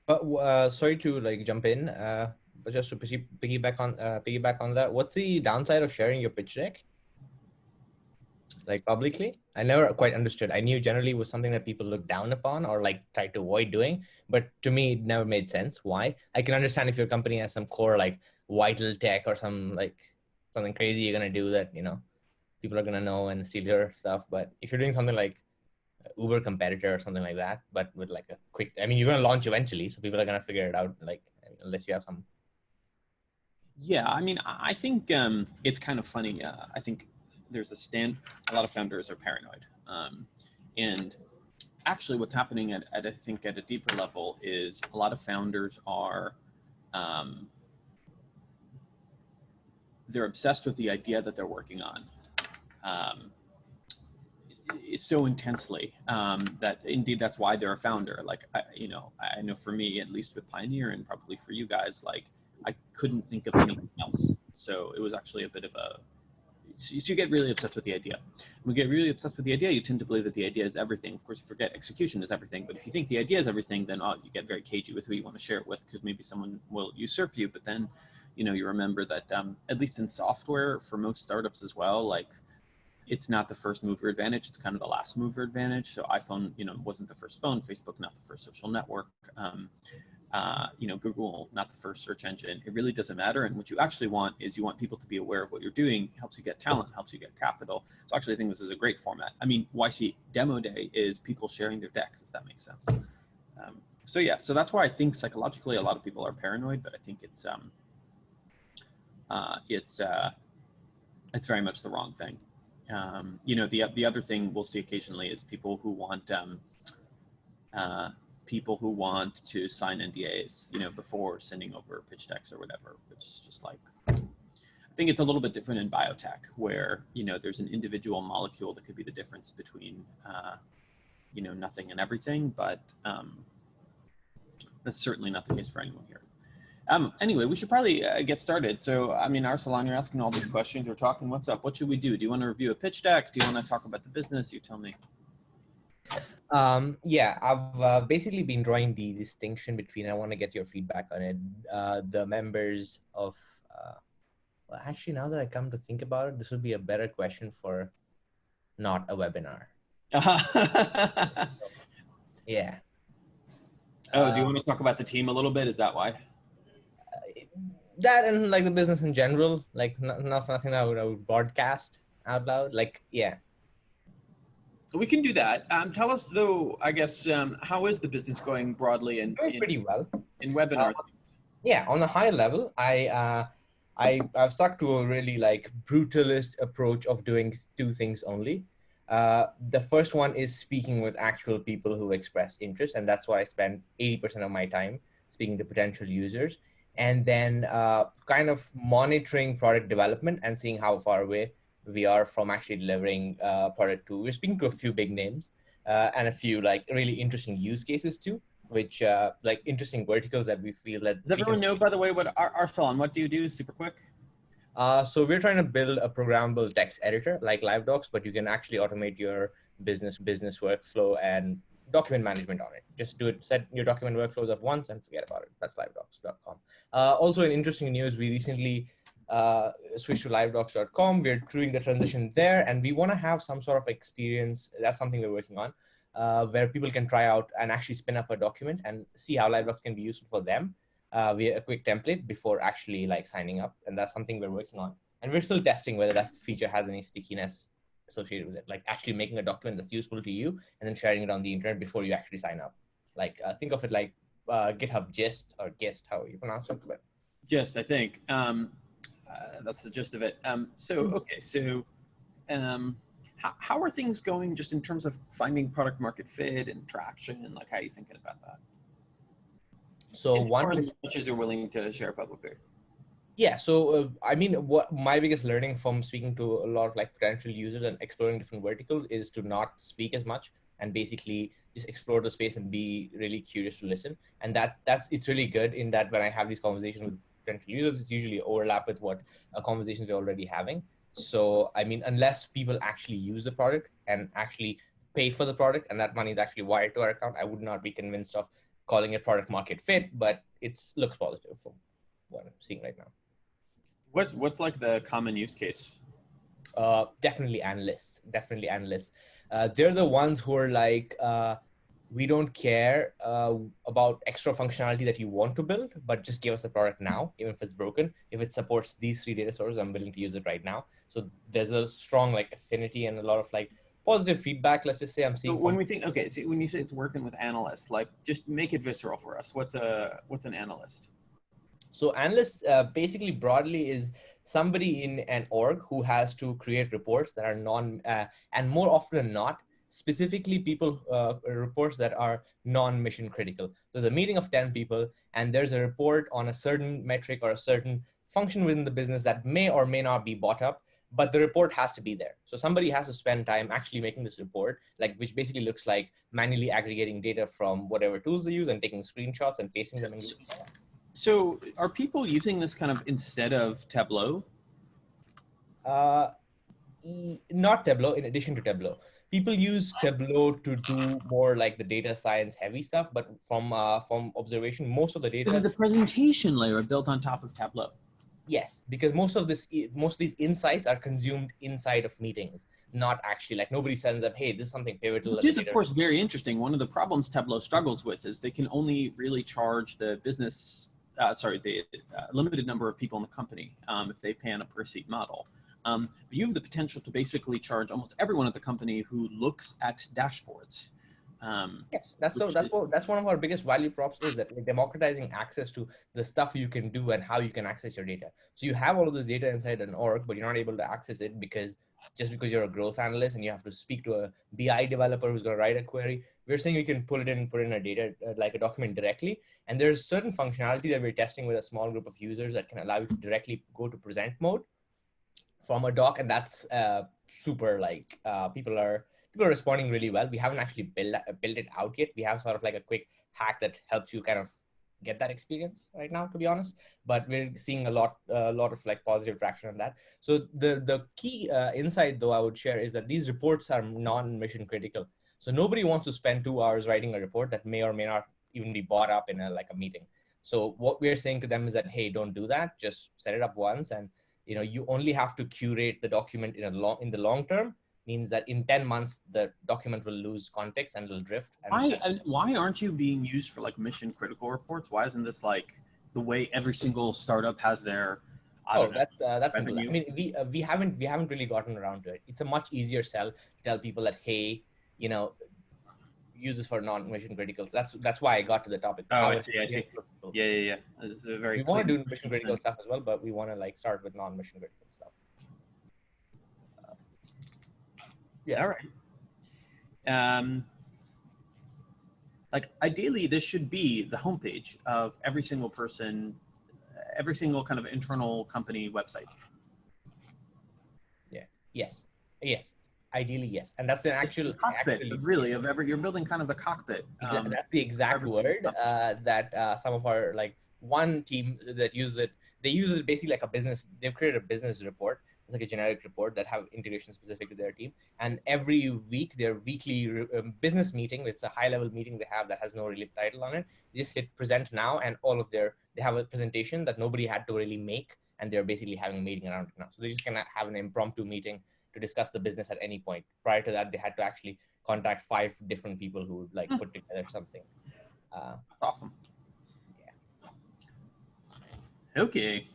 Sorry to like jump in, but just to piggyback on that. What's the downside of sharing your pitch deck like publicly? I never quite understood. I knew generally it was something that people look down upon or like try to avoid doing, but to me it never made sense. Why? I can understand if your company has some core like vital tech or some like something crazy you're gonna do that people are gonna know and steal your stuff. But if you're doing something like Uber competitor or something like that, but with like a quick, I mean, you're going to launch eventually, so people are going to figure it out, like, unless you have some. Yeah, I mean, I think it's kind of funny. I think there's a lot of founders are paranoid. And actually what's happening I think at a deeper level is a lot of founders are, they're obsessed with the idea that they're working on. Um, so intensely that indeed that's why they're a founder. Like I know for me, at least with Pioneer, and probably for you guys, like I couldn't think of anything else. So it was actually a bit of a, so you get really obsessed with the idea. When you get really obsessed with the idea, you tend to believe that the idea is everything. Of course, you forget execution is everything. But if you think the idea is everything, then you get very cagey with who you want to share it with, because maybe someone will usurp you. But then, you remember that at least in software, for most startups as well, like it's not the first mover advantage, it's kind of the last mover advantage. So iPhone, wasn't the first phone, Facebook not the first social network, Google not the first search engine. It really doesn't matter. And what you actually want is you want people to be aware of what you're doing. It helps you get talent, helps you get capital. So actually I think this is a great format. I mean, YC Demo Day is people sharing their decks, if that makes sense. So yeah, so that's why I think psychologically a lot of people are paranoid, but I think it's very much the wrong thing. The other thing we'll see occasionally is people who want to sign NDAs, before sending over pitch decks or whatever, which is just like, I think it's a little bit different in biotech, where there's an individual molecule that could be the difference between nothing and everything, but that's certainly not the case for anyone here. Anyway, we should probably get started. So, I mean, Arsalan, you're asking all these questions. We're talking, what's up? What should we do? Do you want to review a pitch deck? Do you want to talk about the business? You tell me. Yeah, I've basically been drawing the distinction between, I want to get your feedback on it, the members of, well, actually, now that I come to think about it, this would be a better question for not a webinar. Yeah. Oh, do you want to talk about the team a little bit? Is that why? That and like the business in general, like nothing I would broadcast out loud. Like, yeah. We can do that. Tell us though, I guess, how is the business going broadly in Pretty well in webinars? Yeah, on a high level, I've stuck to a really like brutalist approach of doing two things only. The first one is speaking with actual people who express interest, and that's why I spend 80% of my time speaking to potential users, and then kind of monitoring product development and seeing how far away we are from actually delivering product to. We're speaking to a few big names and a few like really interesting use cases too, which like interesting verticals that we feel that. Does everyone know, by the way, what Arsalan, what do you do? Super quick. So we're trying to build a programmable text editor like LiveDocs, but you can actually automate your business workflow and document management on it. Just do it, set your document workflows up once and forget about it. That's livedocs.com. Also, in interesting news, we recently switched to livedocs.com. We're doing the transition there, and we want to have some sort of experience. That's something we're working on, where people can try out and actually spin up a document and see how LiveDocs can be useful for them via a quick template before actually like signing up. And that's something we're working on. And we're still testing whether that feature has any stickiness associated with it, like actually making a document that's useful to you and then sharing it on the internet before you actually sign up. Like think of it like GitHub Gist or Gist, how you pronounce it. But Gist, I think. That's the gist of it. Okay, so how are things going just in terms of finding product market fit and traction? Like, how are you thinking about that? So as much as you're willing to share publicly. Yeah, so I mean, what my biggest learning from speaking to a lot of like potential users and exploring different verticals is to not speak as much and basically just explore the space and be really curious to listen. And it's really good in that when I have these conversations with potential users, it's usually overlap with what conversations we're already having. So I mean, unless people actually use the product and actually pay for the product and that money is actually wired to our account, I would not be convinced of calling it product market fit, but it's looks positive from what I'm seeing right now. What's like the common use case? Definitely analysts. Definitely analysts. They're the ones who are like, we don't care about extra functionality that you want to build, but just give us the product now, even if it's broken. If it supports these 3 data sources, I'm willing to use it right now. So there's a strong like affinity and a lot of like positive feedback. Let's just say I'm So seeing. when we think, okay, so when you say it's working with analysts, like just make it visceral for us. What's an analyst? So analyst basically broadly is somebody in an org who has to create reports that are and more often than not, specifically people reports that are non-mission critical. There's a meeting of 10 people and there's a report on a certain metric or a certain function within the business that may or may not be bought up, but the report has to be there. So somebody has to spend time actually making this report, like which basically looks like manually aggregating data from whatever tools they use and taking screenshots and pasting them in. So are people using this kind of instead of Tableau? Not Tableau, in addition to Tableau. People use Tableau to do more like the data science heavy stuff, but from observation, most of the data. This is the presentation layer built on top of Tableau. Yes, because most of these insights are consumed inside of meetings, not actually like nobody sends up, hey, this is something pivotal. Which is, of course, very interesting. One of the problems Tableau struggles with is they can only really charge the business, the limited number of people in the company if they pay on a per seat model. But you have the potential to basically charge almost everyone at the company who looks at dashboards. Yes, that's one of our biggest value props is that we're democratizing access to the stuff you can do and how you can access your data. So you have all of this data inside an org, but you're not able to access it because you're a growth analyst and you have to speak to a BI developer who's going to write a query. We're saying you can put in a data like a document directly, and there's certain functionality that we're testing with a small group of users that can allow you to directly go to present mode from a doc, and that's super like people are responding really well. We haven't actually built it out yet. We have sort of like a quick hack that helps you kind of get that experience right now, to be honest. But we're seeing a lot of like positive traction on that. So the key insight though I would share is that these reports are non-mission critical. So nobody wants to spend 2 hours writing a report that may or may not even be bought up in a meeting. So what we're saying to them is that, hey, don't do that. Just set it up once, and you only have to curate the document in the long term. Means that in 10 months the document will lose context and it'll drift. Why aren't you being used for like mission critical reports? Why isn't this like the way every single startup has their that's simple. I mean, we haven't really gotten around to it. It's a much easier sell to tell people that, hey, use this for non-mission critical. So that's why I got to the topic. I see. Yeah. This is a very. We want to do mission critical stuff as well, but we want to like start with non-mission critical stuff. Yeah. All right. Like ideally, this should be the homepage of every single person, every single kind of internal company website. Yeah. Yes. Ideally, yes. And that's an actual cockpit, you're building kind of the cockpit. Exactly. That's the exact word that some of our one team that uses it, they use it basically like a business. They've created a business report. It's like a generic report that have integration specific to their team. And every week, their weekly business meeting, it's a high level meeting they have that has no really title on it. They just hit present now, and they have a presentation that nobody had to really make. And they're basically having a meeting around it now. So they're just going to have an impromptu meeting to discuss the business at any point. Prior to that, they had to actually contact 5 different people who would put together something. That's awesome. Yeah. Okay.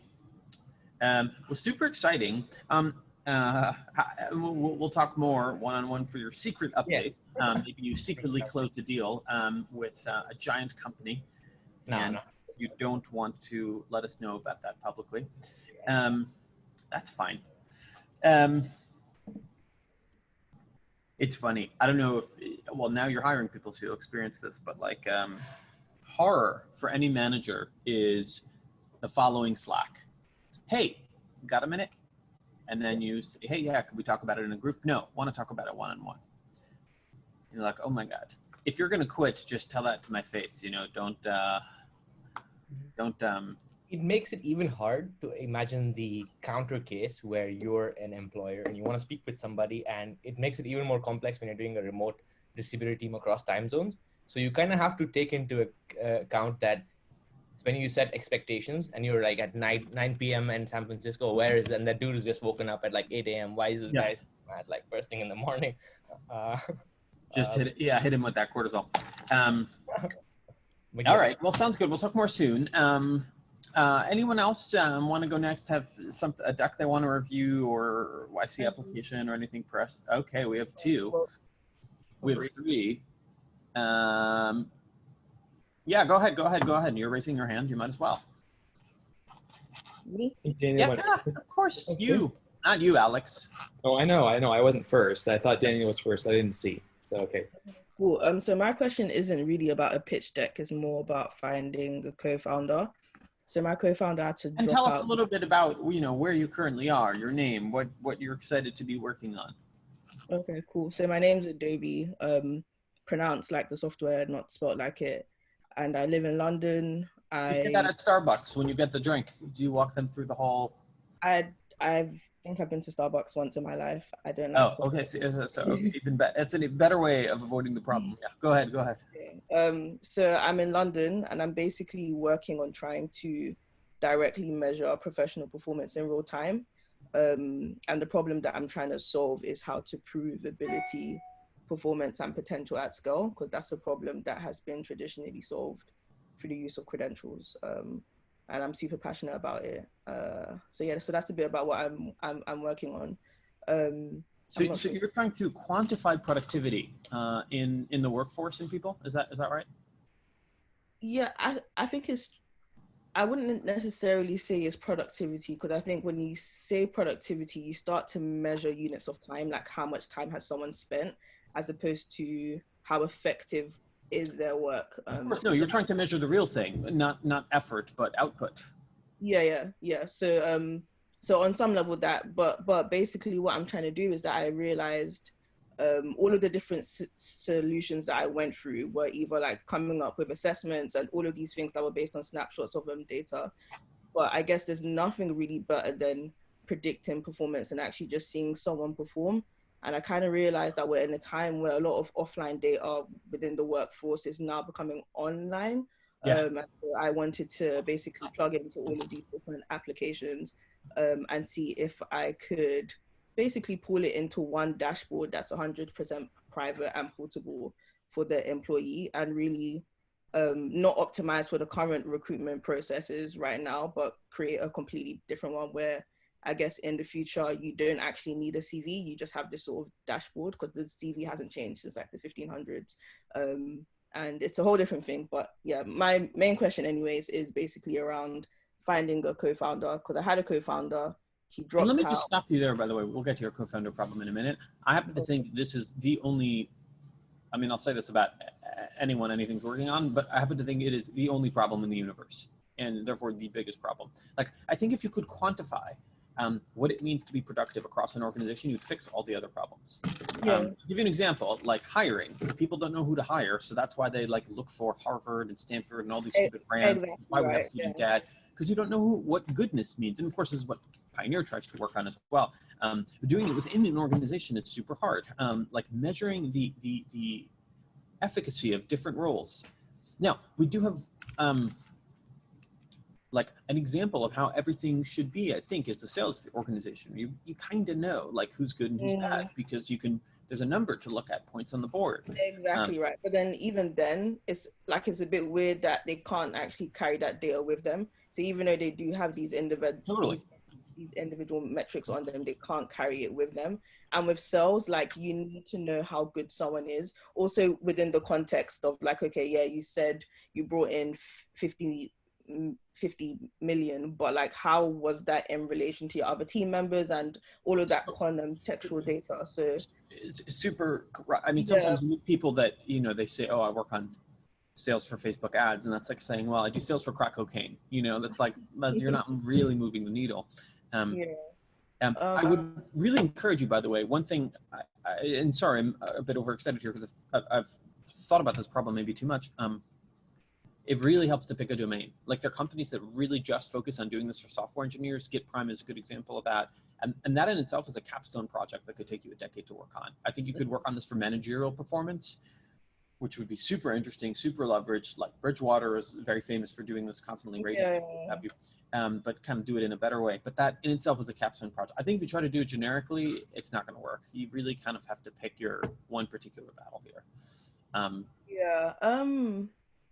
Well, super exciting. We'll talk more one-on-one for your secret update. Yeah. Maybe you secretly closed a deal with a giant company. No. You don't want to let us know about that publicly. That's fine. It's funny. I don't know if, now you're hiring people so you'll experience this, but horror for any manager is the following Slack. Hey, got a minute? And then you say, hey, yeah, could we talk about it in a group? No, want to talk about it one-on-one. You're like, oh my God. If you're going to quit, just tell that to my face. Don't. It makes it even hard to imagine the counter case where you're an employer and you want to speak with somebody, and it makes it even more complex when you're doing a remote distributed team across time zones. So you kind of have to take into account that when you set expectations and you're like at 9 p.m. in San Francisco, where is, and that dude is just woken up at like 8 a.m. Why is this Yeah. guy at like first thing in the morning? Just hit him with that cortisol. But All yeah. right. Well, sounds good. We'll talk more soon. Anyone else want to go next? Have a deck they want to review, or YC application, or anything? Press. Okay, we have two. We have three. Yeah, go ahead. You're raising your hand. You might as well. Me? Yeah, of course. You, not you, Alex. Oh, I know. I wasn't first. I thought Daniel was first. I didn't see. So, okay. Cool. So my question isn't really about a pitch deck. It's more about finding a co-founder. So my co-founder had to And drop tell out. us a little bit about, where you currently are, your name, what you're excited to be working on. Okay, cool. So my name's Adobe, pronounced like the software, not spelled like it. And I live in London. You say that at Starbucks when you get the drink. Do you walk them through the whole? I think I've been to Starbucks once in my life. I don't Oh, like okay. So even better. It's a better way of avoiding the problem. Yeah. Go ahead. Okay. So I'm in London and I'm basically working on trying to directly measure professional performance in real time. And the problem that I'm trying to solve is how to prove ability, performance, and potential at scale, because that's a problem that has been traditionally solved through the use of credentials. And I'm super passionate about it. So that's a bit about what I'm working on. So you're trying to quantify productivity in the workforce in people. Is that right? Yeah, I think I wouldn't necessarily say it's productivity, because I think when you say productivity, you start to measure units of time, like how much time has someone spent, as opposed to how effective is their work. Of course, no, you're trying to measure the real thing, not effort, but output. Yeah. So on some level but basically what I'm trying to do is that I realized all of the different solutions that I went through were either like coming up with assessments and all of these things that were based on snapshots of data. But I guess there's nothing really better than predicting performance and actually just seeing someone perform. And I kind of realized that we're in a time where a lot of offline data within the workforce is now becoming online. Yeah. And so I wanted to basically plug into all of these different applications and see if I could basically pull it into one dashboard that's 100% private and portable for the employee, and really not optimize for the current recruitment processes right now, but create a completely different one where I guess in the future you don't actually need a CV, you just have this sort of dashboard, because the CV hasn't changed since like the 1500s. And it's a whole different thing. But yeah, my main question anyways is basically around finding a co-founder, because I had a co-founder, he dropped out. Let me just stop you there, by the way. We'll get to your co-founder problem in a minute. I happen to think this is the only, I mean, I'll say this about anyone anything's working on, but I happen to think it is the only problem in the universe, and therefore the biggest problem. Like, I think if you could quantify what it means to be productive across an organization, you'd fix all the other problems. Yeah. I'll give you an example, like hiring. People don't know who to hire, so that's why they like look for Harvard and Stanford and all these stupid brands. Exactly, that's why we have right, student dad, because you don't know what goodness means. And of course, this is what Pioneer tries to work on as well. Doing it within an organization is super hard. Like measuring the efficacy of different roles. Now, we do have like an example of how everything should be, I think, is the sales organization. You kind of know like who's good and who's bad, because there's a number to look at, points on the board. Exactly right. But then even then, it's a bit weird that they can't actually carry that data with them. So even though they do have these individual metrics on them, they can't carry it with them. And with sales, like, you need to know how good someone is, also within the context of like, okay, yeah, you said you brought in 50 million, but like, how was that in relation to your other team members and all of that contextual data? So it's super, I mean, sometimes you meet people that, they say, oh, I work on sales for Facebook ads, and that's like saying, well, I do sales for crack cocaine. That's like, you're not really moving the needle. I would really encourage you, by the way, one thing, and sorry, I'm a bit overexcited here because I've thought about this problem maybe too much. It really helps to pick a domain. Like, there are companies that really just focus on doing this for software engineers. Git Prime is a good example of that. And that in itself is a capstone project that could take you a decade to work on. I think you could work on this for managerial performance. which would be super interesting, super leveraged. Like Bridgewater is very famous for doing this, constantly rating, have you, but kind of do it in a better way. But that in itself is a capstone project. I think if you try to do it generically, it's not going to work. You really kind of have to pick your one particular battle here.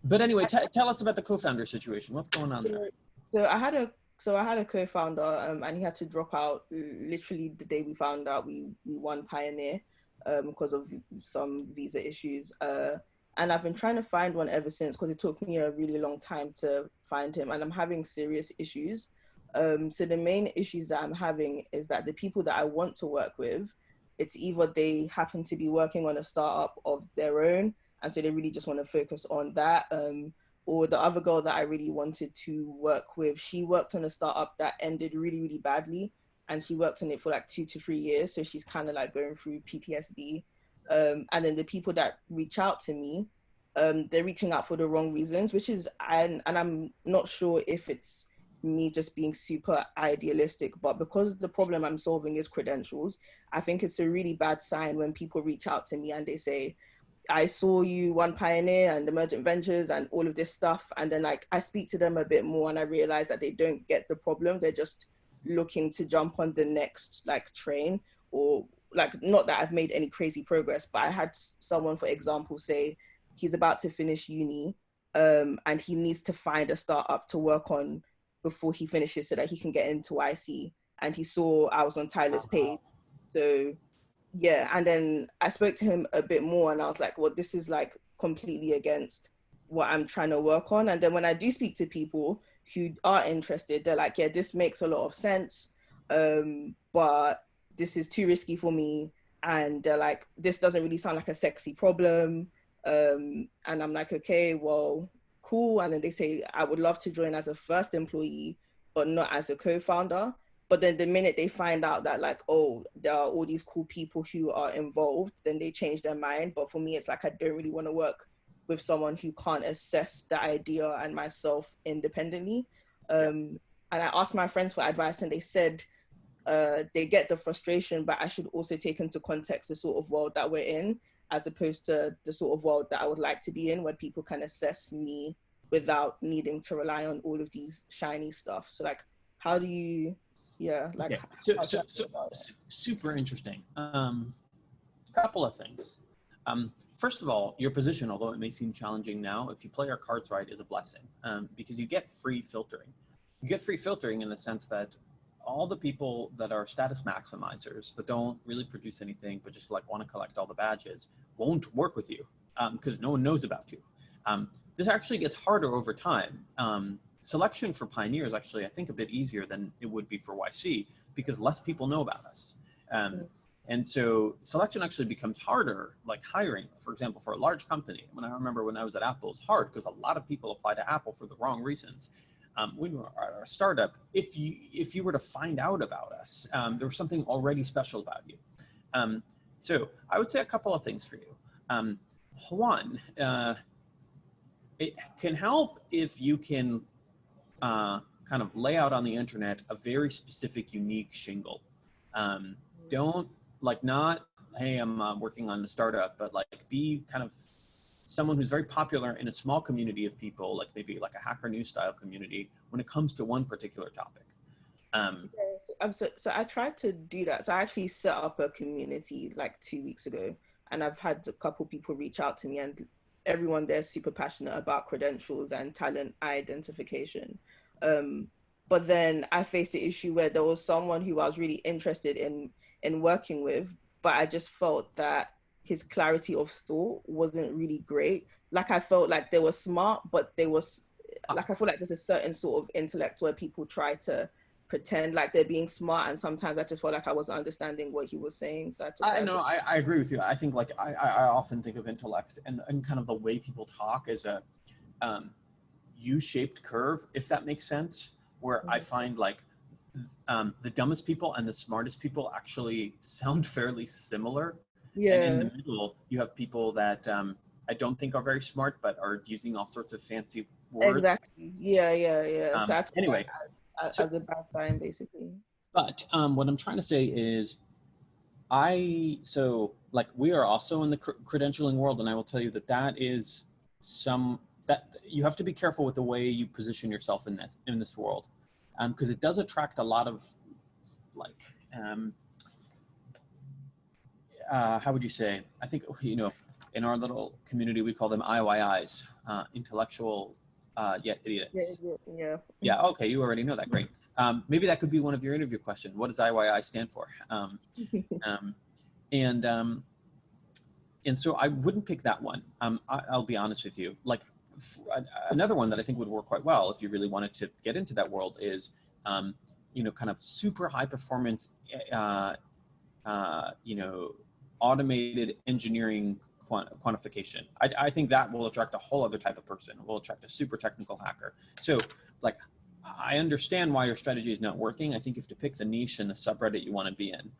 But anyway, tell us about the co-founder situation. What's going on there? So I had a co-founder, and he had to drop out literally the day we found out we won Pioneer, because of some visa issues. And I've been trying to find one ever since, because it took me a really long time to find him, and I'm having serious issues. So the main issues that I'm having is that the people that I want to work with, it's either they happen to be working on a startup of their own, and so they really just want to focus on that. Or the other girl that I really wanted to work with, she worked on a startup that ended really, really badly. And she worked on it for like 2 to 3 years. So she's kind of like going through PTSD. And then the people that reach out to me, they're reaching out for the wrong reasons, which is, and I'm not sure if it's me just being super idealistic, but because the problem I'm solving is credentials, I think it's a really bad sign when people reach out to me and they say, I saw you won Pioneer and Emergent Ventures and all of this stuff. And then like I speak to them a bit more and I realize that they don't get the problem. They're just looking to jump on the next like train, or like, not that I've made any crazy progress, but I had someone, for example, say he's about to finish uni, and he needs to find a startup to work on before he finishes so that he can get into YC. And he saw I was on Tyler's page. So yeah, and then I spoke to him a bit more and I was like, well, this is like completely against what I'm trying to work on. And then when I do speak to people who are interested, they're like, yeah, this makes a lot of sense, but this is too risky for me. And they're like, this doesn't really sound like a sexy problem. And I'm like, okay, well, cool. And then they say, I would love to join as a first employee, but not as a co-founder. But then the minute they find out that like, oh, there are all these cool people who are involved, then they change their mind. But for me, it's like, I don't really want to work with someone who can't assess the idea and myself independently. And I asked my friends for advice and they said, they get the frustration, but I should also take into context the sort of world that we're in, as opposed to the sort of world that I would like to be in, where people can assess me without needing to rely on all of these shiny stuff. So like, how do you, like, okay. So super interesting. Couple of things. First of all, your position, although it may seem challenging now, if you play our cards right, is a blessing, because you get free filtering. You get free filtering in the sense that all the people that are status maximizers that don't really produce anything but just like want to collect all the badges won't work with you, because no one knows about you. This actually gets harder over time. Selection for Pioneer is actually, I think, a bit easier than it would be for YC because less people know about us. And so selection actually becomes harder, like hiring, for example, for a large company. When I remember when I was at Apple, it's hard because a lot of people apply to Apple for the wrong reasons. When we were a startup, if you were to find out about us, there was something already special about you. So I would say a couple of things for you. One, it can help if you can kind of lay out on the internet a very specific, unique shingle. Don't like not, hey, I'm working on a startup, but like be kind of someone who's very popular in a small community of people, like maybe like a Hacker News style community when it comes to one particular topic. So I tried to do that. So I actually set up a community like 2 weeks ago, and I've had a couple people reach out to me, and everyone there is super passionate about credentials and talent identification. But then I faced the issue where there was someone who I was really interested in working with, but I just felt that his clarity of thought wasn't really great. Like I felt like they were smart, but they was like, I feel like there's a certain sort of intellect where people try to pretend like they're being smart, and sometimes I just felt like I wasn't understanding what he was saying. So I agree with you. I think like I often think of intellect and kind of the way people talk as a U-shaped curve, if that makes sense, where I find like the dumbest people and the smartest people actually sound fairly similar. And in the middle, you have people that I don't think are very smart, but are using all sorts of fancy words. Exactly. Yeah. So anyway, as a bad time, basically. But what I'm trying to say is, So like we are also in the credentialing world, and I will tell you that is that you have to be careful with the way you position yourself in this world, because it does attract a lot of like how would you say? I think, you know, in our little community we call them IYIs, intellectual yet idiots. Yeah. Yeah. Okay, you already know that. Great. Maybe that could be one of your interview questions. What does IYI stand for? And so I wouldn't pick that one. I'll be honest with you. Like another one that I think would work quite well if you really wanted to get into that world is, you know, kind of super high performance, you know, automated engineering quantification. I think that will attract a whole other type of person. It will attract a super technical hacker. So like, I understand why your strategy is not working. I think you have to pick the niche and the subreddit you want to be in.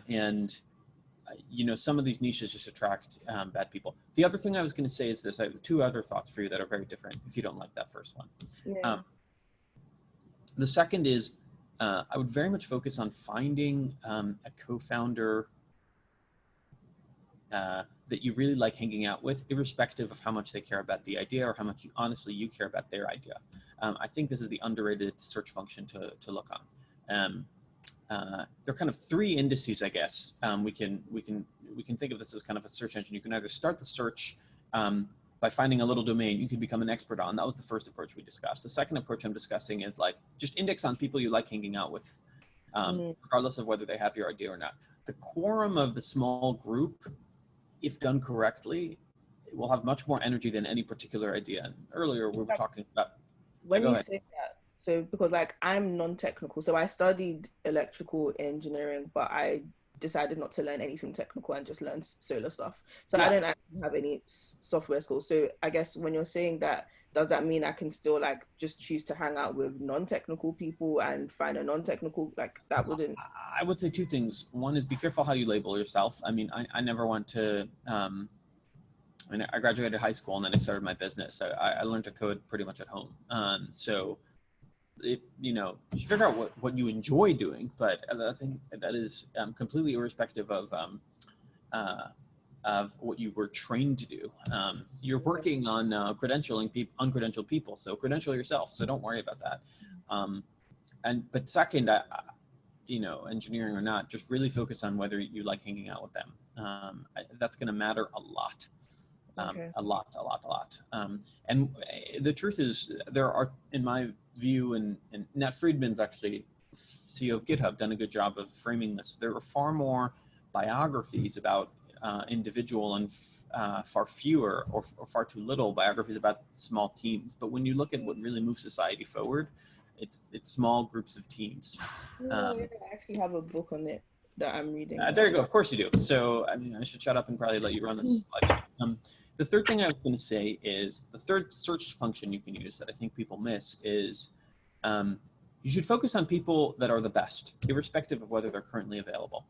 And you know, some of these niches just attract bad people. The other thing I was going to say is this. I have two other thoughts for you that are very different, if you don't like that first one. Yeah. The second is, I would very much focus on finding a co-founder that you really like hanging out with, irrespective of how much they care about the idea or how much honestly you care about their idea. I think this is the underrated search function to look on. There are kind of three indices, I guess. We can think of this as kind of a search engine. You can either start the search by finding a little domain you can become an expert on. That was the first approach we discussed. The second approach I'm discussing is like just index on people you like hanging out with, regardless of whether they have your idea or not. The quorum of the small group, if done correctly, it will have much more energy than any particular idea. And earlier we were talking about. When you say that, so because like I'm non-technical, so I studied electrical engineering, but I decided not to learn anything technical and just learn solar stuff. So I didn't actually have any software skills. So I guess when you're saying that, does that mean I can still like just choose to hang out with non-technical people and find a non-technical, like that wouldn't? I would say two things. One is be careful how you label yourself. I mean, I never want to, I mean, I graduated high school and then I started my business. I learned to code pretty much at home. So you know, you figure out what you enjoy doing, but I think that is completely irrespective of what you were trained to do. You're working on credentialing uncredentialed people, so credential yourself. So don't worry about that. But second, you know, engineering or not, just really focus on whether you like hanging out with them. That's going to matter a lot. A lot. And the truth is, there are, in my view, and Nat Friedman's actually CEO of GitHub done a good job of framing this. There are far more biographies about individual and far fewer or far too little biographies about small teams. But when you look at what really moves society forward, it's small groups of teams. I actually have a book on it that I'm reading. There you go. Of course you do. So I mean, I should shut up and probably let you run this slide. The third thing I was going to say is the third search function you can use that I think people miss is you should focus on people that are the best, irrespective of whether they're currently available.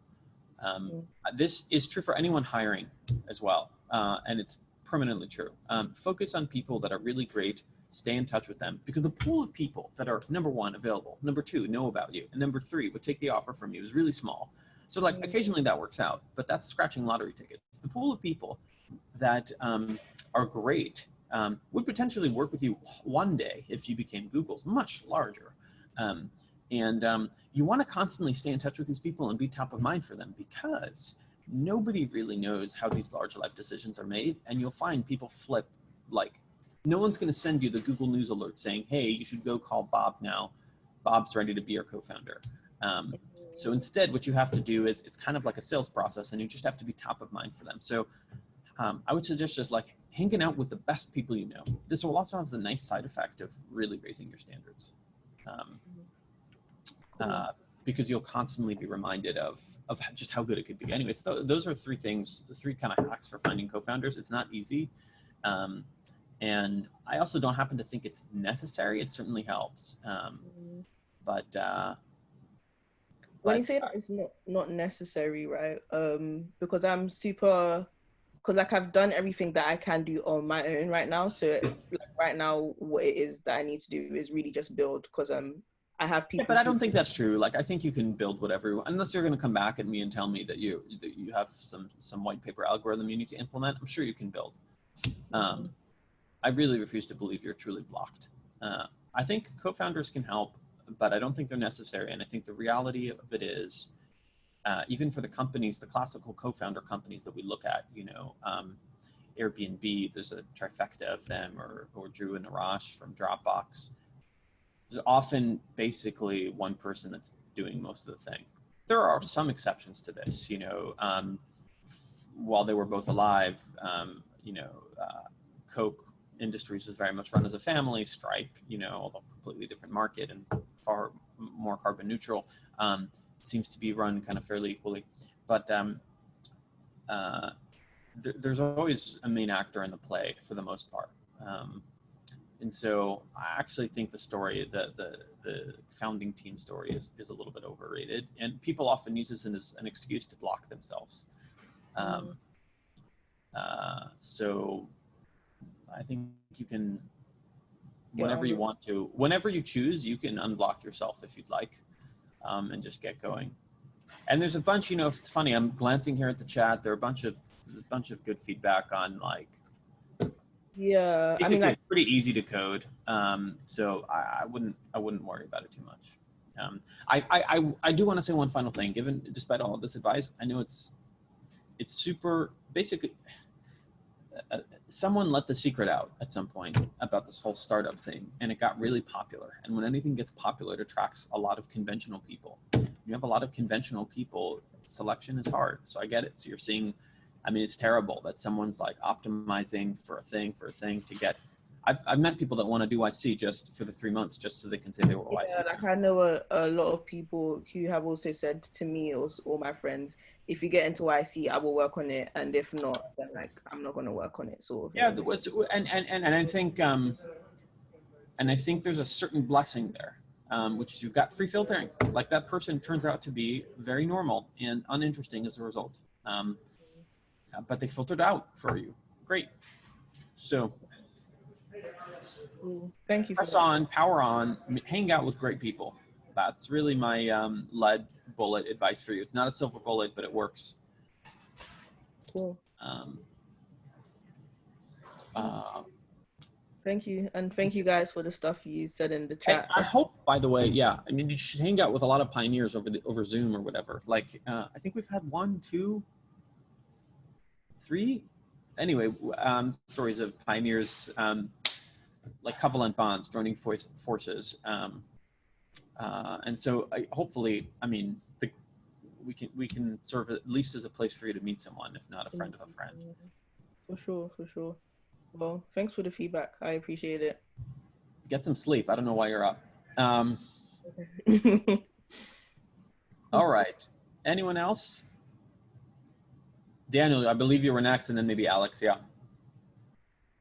This is true for anyone hiring as well, and it's permanently true. Focus on people that are really great, stay in touch with them, because the pool of people that are, number one, available, number two, know about you, and number three, would take the offer from you is really small. So like occasionally that works out, but that's scratching lottery tickets. The pool of people that are great would potentially work with you one day if you became Google's, much larger. You want to constantly stay in touch with these people and be top of mind for them, because nobody really knows how these large life decisions are made, and you'll find people flip. Like, no one's going to send you the Google News alert saying, hey, you should go call Bob now. Bob's ready to be your co-founder. So instead, what you have to do is, it's kind of like a sales process, and you just have to be top of mind for them. So I would suggest just like hanging out with the best people you know. This will also have the nice side effect of really raising your standards, because you'll constantly be reminded of just how good it could be. Anyways, those are three things, the three kind of hacks for finding co-founders. It's not easy. And I also don't happen to think it's necessary. It certainly helps. When you say that it's not necessary, right? Because I'm super, because like I've done everything that I can do on my own right now. So like right now, what it is that I need to do is really just build, because I have people. Yeah, but I don't think that's true. Like, I think you can build whatever, unless you're going to come back at me and tell me that you have some white paper algorithm you need to implement. I'm sure you can build. I really refuse to believe you're truly blocked. I think co-founders can help, but I don't think they're necessary. And I think the reality of it is, even for the companies, the classical co-founder companies that we look at, you know, Airbnb, there's a trifecta of them, or Drew and Arash from Dropbox. There's often basically one person that's doing most of the thing. There are some exceptions to this, you know, while they were both alive, you know, Coke Industries is very much run as a family. Stripe, you know, although completely different market and far more carbon neutral, seems to be run kind of fairly equally. But there's always a main actor in the play for the most part. And so I actually think the story, the founding team story is a little bit overrated, and people often use this as an excuse to block themselves. So I think you can, whenever you want to, whenever you choose, you can unblock yourself if you'd like, and just get going. And there's a bunch, you know, it's funny, I'm glancing here at the chat. There are a bunch of good feedback on, like, yeah, basically, I mean, it's pretty easy to code. So I wouldn't worry about it too much. I do want to say one final thing. Given, despite all of this advice, I know it's super basically. Someone let the secret out at some point about this whole startup thing, and it got really popular. And when anything gets popular, it attracts a lot of conventional people. You have a lot of conventional people, selection is hard. So I get it. So you're seeing, I mean, it's terrible that someone's like optimizing for a thing to get. I've met people that want to do YC just for the 3 months, just so they can say they were YC. Yeah, like I know a lot of people who have also said to me, or all my friends, if you get into YC, I will work on it, and if not, then like I'm not going to work on it. Sort of. Yeah, and I think there's a certain blessing there, which is you've got free filtering. Like, that person turns out to be very normal and uninteresting as a result, but they filtered out for you. Great. So thank you. Press on, power on, hang out with great people. That's really my lead bullet advice for you. It's not a silver bullet, but it works. Cool. Thank you, and thank you guys for the stuff you said in the chat. I hope, by the way, yeah, I mean, you should hang out with a lot of pioneers over Zoom or whatever. Like, I think we've had 1, 2, 3, anyway, stories of pioneers, like covalent bonds joining forces, and so hopefully, I mean, we can serve at least as a place for you to meet someone, if not a friend of a friend. For sure. Well, thanks for the feedback. I appreciate it. Get some sleep. I don't know why you're up. All right. Anyone else? Daniel, I believe you were next, and then maybe Alex. Yeah.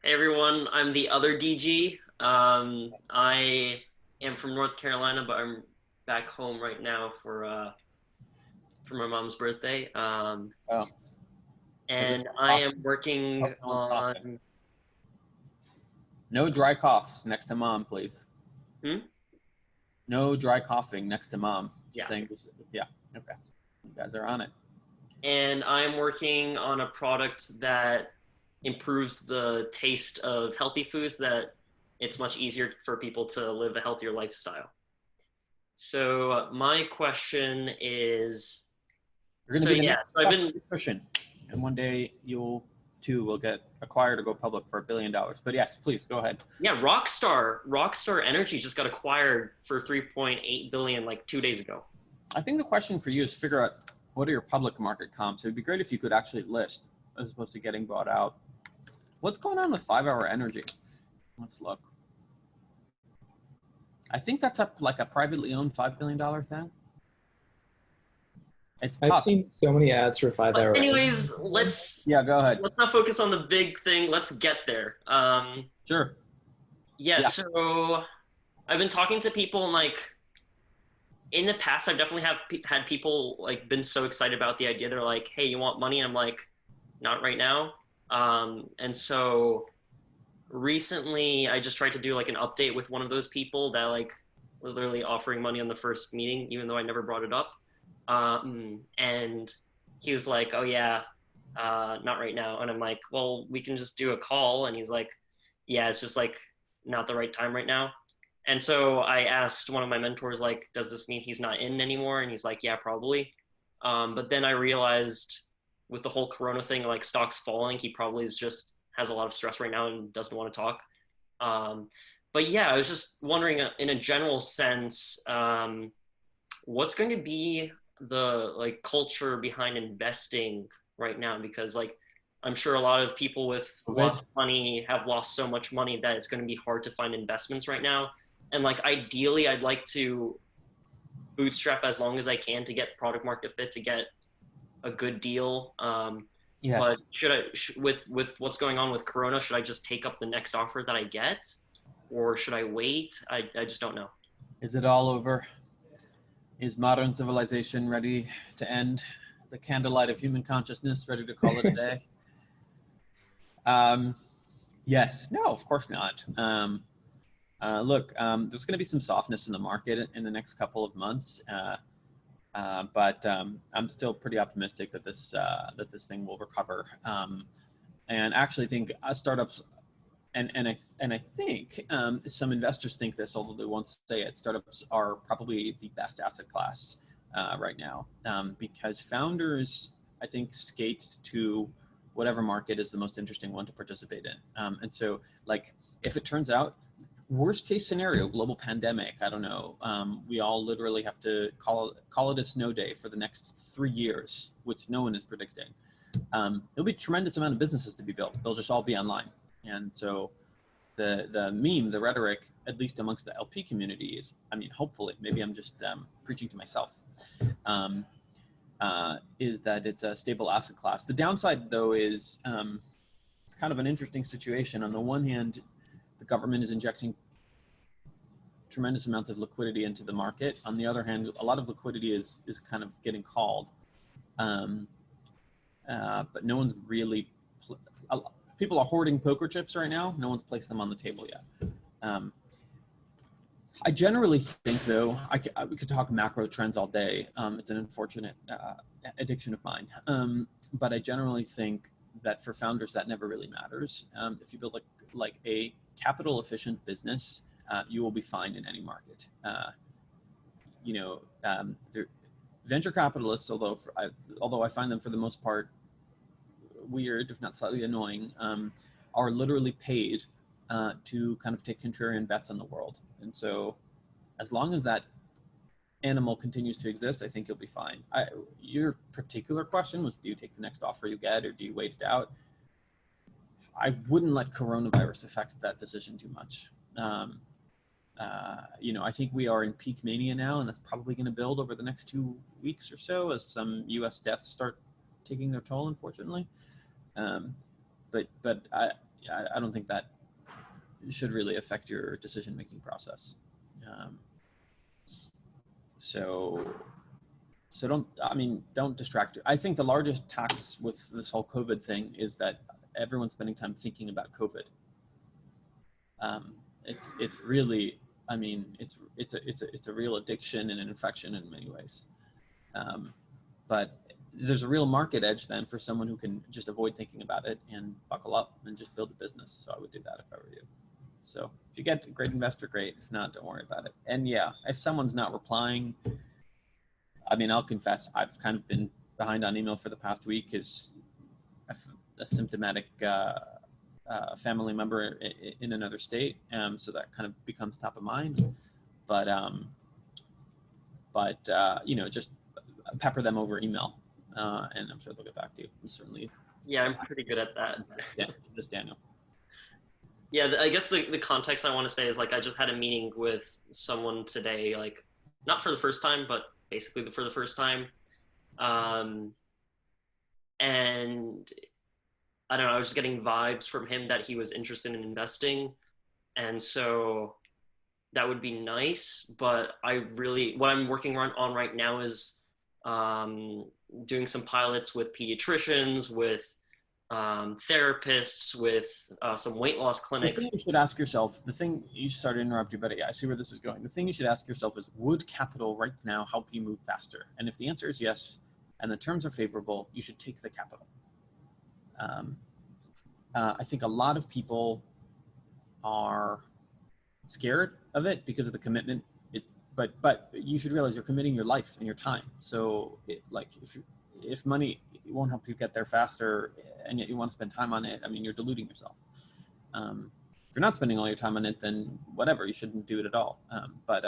Hey everyone, I'm the other DG. I am from North Carolina, but I'm back home right now for my mom's birthday. And I am working on. No dry coughs next to mom, please. No dry coughing next to mom. Yeah. Yeah. Okay. You guys are on it. And I'm working on a product that improves the taste of healthy foods, that it's much easier for people to live a healthier lifestyle. So my question is, You're going to be the next nutrition, and one day you too will get acquired or go public for $1 billion. But yes, please go ahead. Yeah, Rockstar Energy just got acquired for $3.8 billion like 2 days ago. I think the question for you is to figure out what are your public market comps. It'd be great if you could actually list as opposed to getting bought out. What's going on with 5 Hour Energy? Let's look. I think that's up like a privately owned $5 billion thing. It's tough. I've seen so many ads for 5 Hour. Anyways, go ahead. Let's not focus on the big thing. Let's get there. Sure. Yeah. So I've been talking to people, and like in the past, I've definitely had people like been so excited about the idea. They're like, "Hey, you want money?" And I'm like, "Not right now." And so recently I just tried to do like an update with one of those people that like was literally offering money on the first meeting, even though I never brought it up. And he was like, "Oh yeah, not right now." And I'm like, "Well, we can just do a call." And he's like, "Yeah, it's just like not the right time right now." And so I asked one of my mentors, like, "Does this mean he's not in anymore?" And he's like, "Yeah, probably." But then I realized with the whole Corona thing, like stocks falling, he probably is just has a lot of stress right now and doesn't want to talk. But yeah, I was just wondering, in a general sense, what's going to be the like culture behind investing right now? Because like I'm sure a lot of people with lots of money have lost so much money that it's going to be hard to find investments right now. And like ideally, I'd like to bootstrap as long as I can to get product market fit, to get a good deal. Yes. But should I, with what's going on with Corona, should I just take up the next offer that I get, or should I wait? I just don't know. Is it all over? Is modern civilization ready to end? The candlelight of human consciousness ready to call it a day? Yes. No, of course not. Look, there's going to be some softness in the market in the next couple of months, but I'm still pretty optimistic that this thing will recover. And actually think startups, and I think some investors think this, although they won't say it. Startups are probably the best asset class right now, because founders, I think, skate to whatever market is the most interesting one to participate in. And so, like, if it turns out, worst case scenario, global pandemic, I don't know, we all literally have to call it a snow day for the next 3 years, which no one is predicting. There'll be a tremendous amount of businesses to be built. They'll just all be online. And so the meme, the rhetoric, at least amongst the LP community is, I mean, hopefully, maybe I'm just preaching to myself, is that it's a stable asset class. The downside, though, is it's kind of an interesting situation. On the one hand, the government is injecting tremendous amounts of liquidity into the market. On the other hand, a lot of liquidity is kind of getting called. But no one's really, people are hoarding poker chips right now. No one's placed them on the table yet. I generally think, though, we could talk macro trends all day. It's an unfortunate addiction of mine. But I generally think that for founders, that never really matters. If you build like a capital efficient business, you will be fine in any market. Venture capitalists, although I find them for the most part weird, if not slightly annoying, are literally paid to kind of take contrarian bets on the world. And so as long as that animal continues to exist, I think you'll be fine. Your particular question was, do you take the next offer you get, or do you wait it out? I wouldn't let coronavirus affect that decision too much. I think we are in peak mania now, and that's probably going to build over the next 2 weeks or so as some U.S. deaths start taking their toll, unfortunately. But I don't think that should really affect your decision-making process. So don't distract. I think the largest tax with this whole COVID thing is that everyone's spending time thinking about COVID. It's really, it's a real addiction and an infection in many ways. But there's a real market edge then for someone who can just avoid thinking about it and buckle up and just build a business. So I would do that if I were you. So if you get a great investor, great. If not, don't worry about it. And yeah, if someone's not replying, I'll confess, I've kind of been behind on email for the past week because a symptomatic family member in another state, so that kind of becomes top of mind. But just pepper them over email, and I'm sure they'll get back to you. And certainly. Yeah, I'm pretty good at that. This Daniel. Yeah, I guess the context I want to say is, like, I just had a meeting with someone today, like, not for the first time, but basically for the first time. And I don't know, I was just getting vibes from him that he was interested in investing. And so that would be nice. But what I'm working on right now is doing some pilots with pediatricians, with therapists, with some weight loss The clinics. thing you should ask yourself, the thing you started to interrupt you, but yeah, I see where this is going. The thing you should ask yourself is, would capital right now help you move faster? And if the answer is yes, and the terms are favorable, you should take the capital. I think a lot of people are scared of it because of the commitment. But you should realize you're committing your life and your time. So if money won't help you get there faster, and yet you want to spend time on it, I mean, you're deluding yourself. If you're not spending all your time on it, then whatever, you shouldn't do it at all. But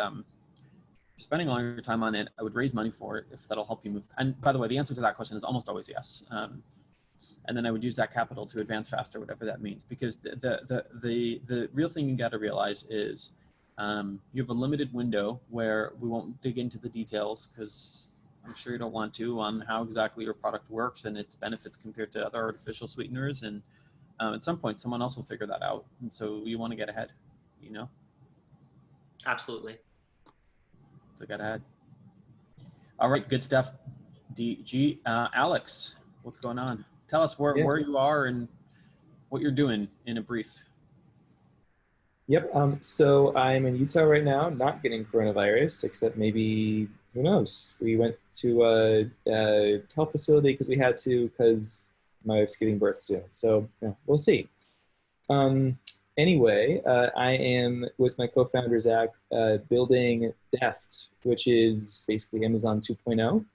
spending all your time on it, I would raise money for it if that'll help you move. And by the way, the answer to that question is almost always yes. And then I would use that capital to advance faster, whatever that means. Because the real thing you got to realize is you have a limited window where we won't dig into the details, because I'm sure you don't want to, on how exactly your product works and its benefits compared to other artificial sweeteners. And at some point, someone else will figure that out. And so you want to get ahead, you know? Absolutely. So get ahead. All right, good stuff, DG. Alex, what's going on? Tell us where you are and what you're doing in a brief. Yep. So I'm in Utah right now, not getting coronavirus, except maybe, who knows? We went to a health facility because we had to, because my wife's giving birth soon. So yeah, we'll see. Anyway, I am with my co-founder Zach building Deft, which is basically Amazon 2.0.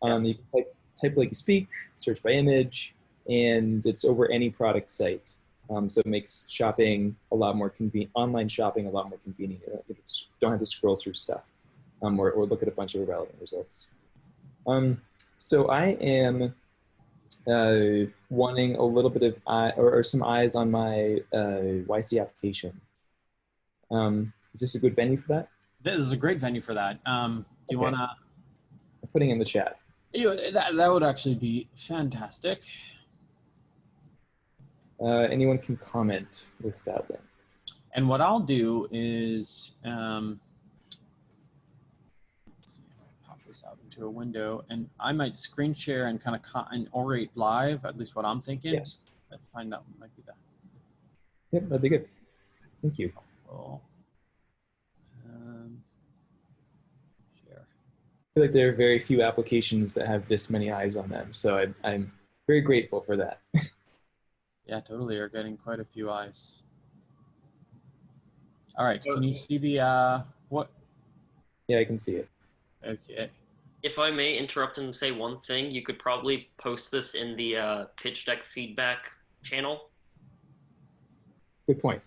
Yes. You can type like you speak, search by image, and it's over any product site. So it makes shopping a lot more convenient, online shopping a lot more convenient. You don't have to scroll through stuff or look at a bunch of irrelevant results. So I am wanting a little bit of or some eyes on my YC application. Is this a good venue for that? This is a great venue for that. Do you want to? I'm putting in the chat. That would actually be fantastic. Anyone can comment with that link. And what I'll do is, let's see, I'll pop this out into a window, and I might screen share and kind of and orate live, at least what I'm thinking. Yes. I find that might be the. Yep, that'd be good. Thank you. Cool. Share. I feel like there are very few applications that have this many eyes on them, so I'm very grateful for that. Yeah, totally. You're getting quite a few eyes. All right. Can you see the what? Yeah, I can see it. Okay. If I may interrupt and say one thing, you could probably post this in the pitch deck feedback channel. Good point.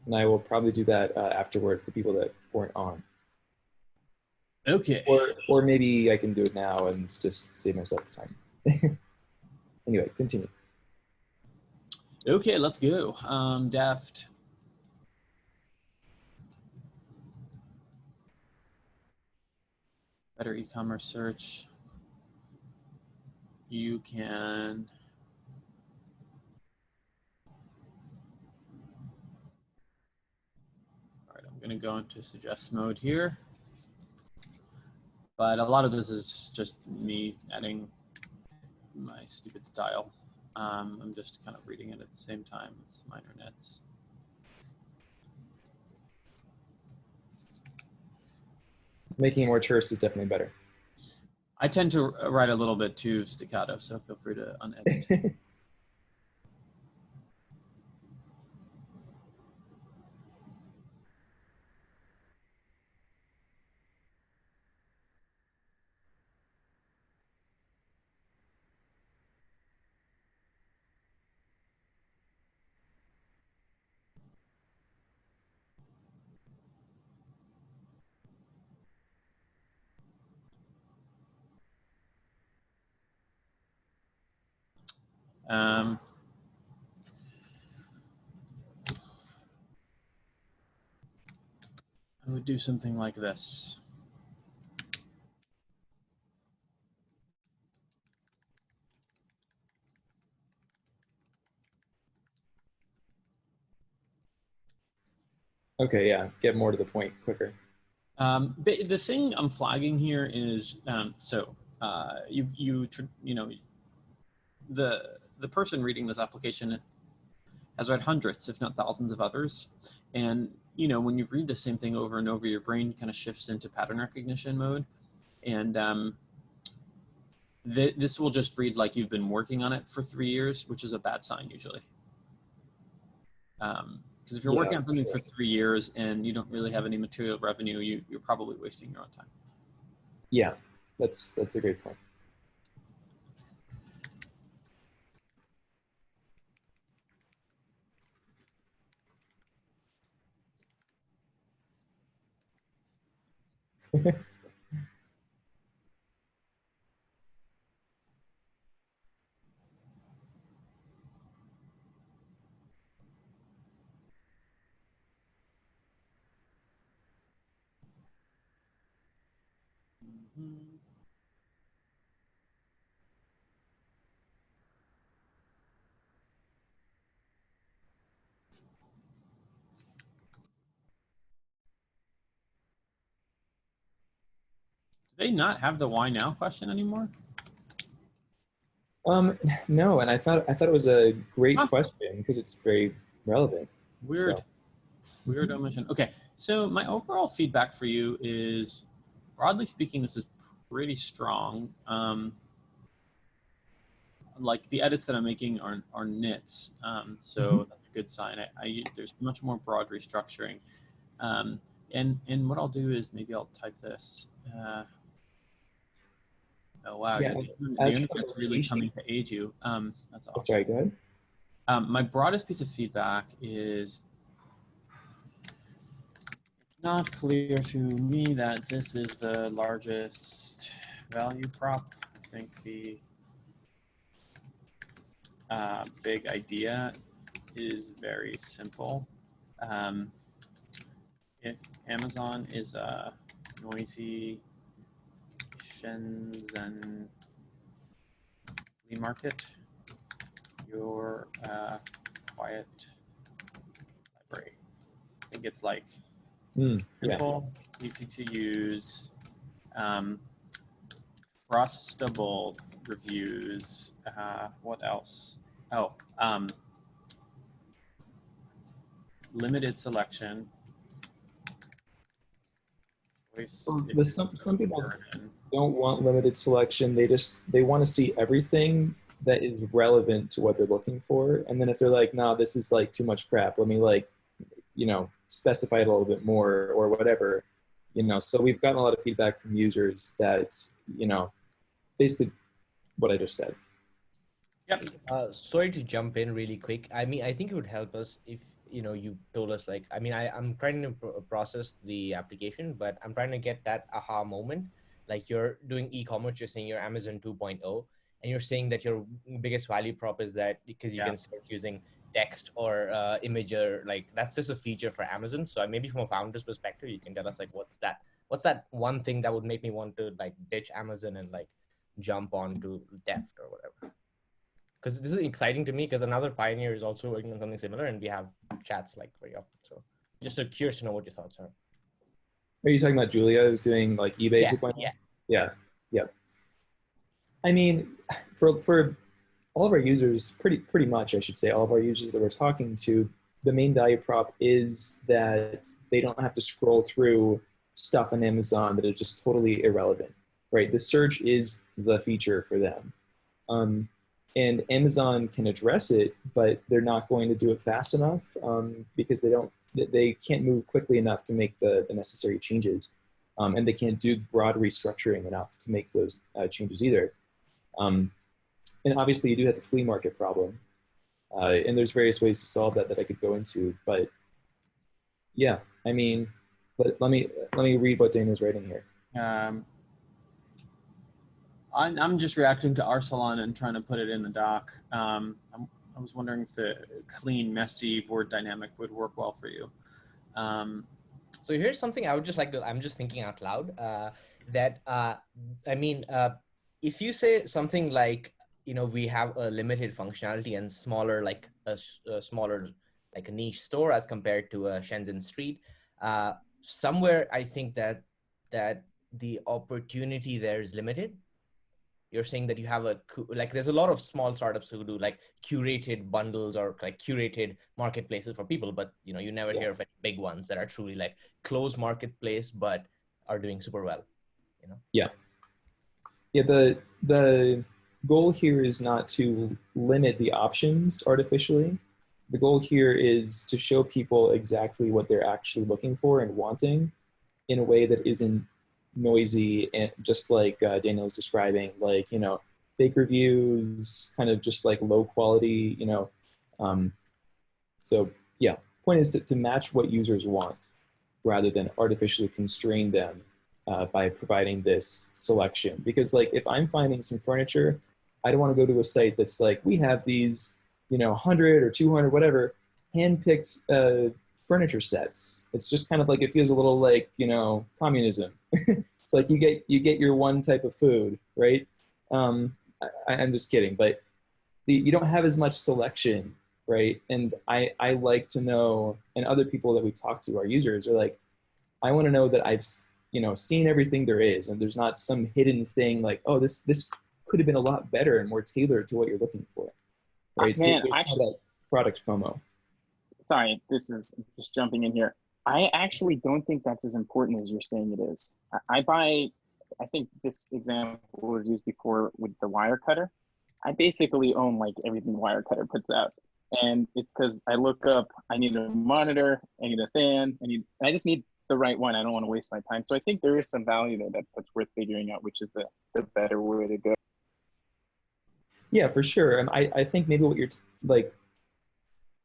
And I will probably do that afterward for people that weren't on. Okay. Or maybe I can do it now and just save myself the time. Anyway, continue. Okay, let's go. Deft. Better e-commerce search. You can. All right, I'm going to go into suggest mode here. But a lot of this is just me adding my stupid style. I'm just kind of reading it at the same time. It's minor nets. Making it more terse is definitely better. I tend to write a little bit too staccato, so feel free to unedit. I would do something like this. Okay, yeah, get more to the point quicker. But the thing I'm flagging here is, you know, the person reading this application has read hundreds, if not thousands of others. And, you know, when you read the same thing over and over, your brain kind of shifts into pattern recognition mode. And this will just read like you've been working on it for 3 years, which is a bad sign usually. Because if you're working on something for 3 years and you don't really have any material revenue, you're probably wasting your own time. Yeah, that's a great point. Do they not have the why now question anymore? No, and I thought it was a great question because it's very relevant. Weird. So. Weird omission. Okay, so my overall feedback for you is, broadly speaking, this is pretty strong. Like the edits that I'm making are nits, so that's a good sign. There's much more broad restructuring, and what I'll do is maybe I'll type this. Oh wow, Yeah, the internet's really coming to aid you. That's awesome. Oh, sorry, go ahead. My broadest piece of feedback is, it's not clear to me that this is the largest value prop. I think the big idea is very simple. If Amazon is a noisy Shenzhen flea market, you're a quiet library. I think it's like simple, easy to use, trustable reviews. What else? Oh, limited selection. Some people don't want limited selection. They want to see everything that is relevant to what they're looking for. And then if they're like, no, this is like too much crap, let me like, you know, specify it a little bit more or whatever, you know. So we've gotten a lot of feedback from users that, you know, basically what I just said. Yep. Sorry to jump in really quick. I mean, I think it would help us if, you know, you told us like, I mean, I'm trying to process the application, but I'm trying to get that aha moment. Like you're doing e-commerce, you're saying you're Amazon 2.0, and you're saying that your biggest value prop is that because you can start using text or image, or like that's just a feature for Amazon. So maybe from a founder's perspective, you can tell us like, what's that one thing that would make me want to like ditch Amazon and like jump onto Deft or whatever. Because this is exciting to me because another pioneer is also working on something similar and we have chats like very often. So just curious to know what your thoughts are. Are you talking about Julia who's doing like eBay 2.0? Yeah. I mean, for all of our users, pretty much, I should say, all of our users that we're talking to, the main value prop is that they don't have to scroll through stuff on Amazon that is just totally irrelevant, right? The search is the feature for them. And Amazon can address it, but they're not going to do it fast enough because they can't move quickly enough to make the necessary changes. And they can't do broad restructuring enough to make those changes either. And obviously you do have the flea market problem. And there's various ways to solve that I could go into, but yeah, I mean, let me read what Dana's writing here. I'm just reacting to Arsalan and trying to put it in the doc. I was wondering if the clean, messy board dynamic would work well for you. So here's something I would just like to, I'm just thinking out loud, I mean, if you say something like, you know, we have a limited functionality and smaller, like a smaller, like a niche store as compared to a Shenzhen street, somewhere I think that the opportunity there is limited. you're saying that you have like there's a lot of small startups who do like curated bundles or like curated marketplaces for people, but you know, you never hear of any big ones that are truly like closed marketplace but are doing super well, you know? Yeah. Yeah, the goal here is not to limit the options artificially. The goal here is to show people exactly what they're actually looking for and wanting in a way that isn't noisy, and just like Daniel was describing, like, you know, fake reviews, kind of just like low quality, you know. So yeah, point is to match what users want rather than artificially constrain them by providing this selection. Because like if I'm finding some furniture, I don't want to go to a site that's like, we have these, you know, 100 or 200, whatever, hand-picked furniture sets. It's just kind of like, it feels a little like, you know, communism. It's like you get your one type of food, right? I'm just kidding, but you don't have as much selection, right? And I like to know, and other people that we talk to, our users, are like, I want to know that I've, you know, seen everything there is, and there's not some hidden thing like, oh, this could have been a lot better and more tailored to what you're looking for, right? Man, so actually, that product FOMO. Sorry, this is just jumping in here. I actually don't think that's as important as you're saying it is. I think this example was used before with the wire cutter. I basically own like everything Wirecutter puts out. And it's because I look up, I need a monitor, I need a fan, I just need the right one. I don't want to waste my time. So I think there is some value there that's worth figuring out, which is the better way to go. Yeah, for sure. And I think maybe what you're like,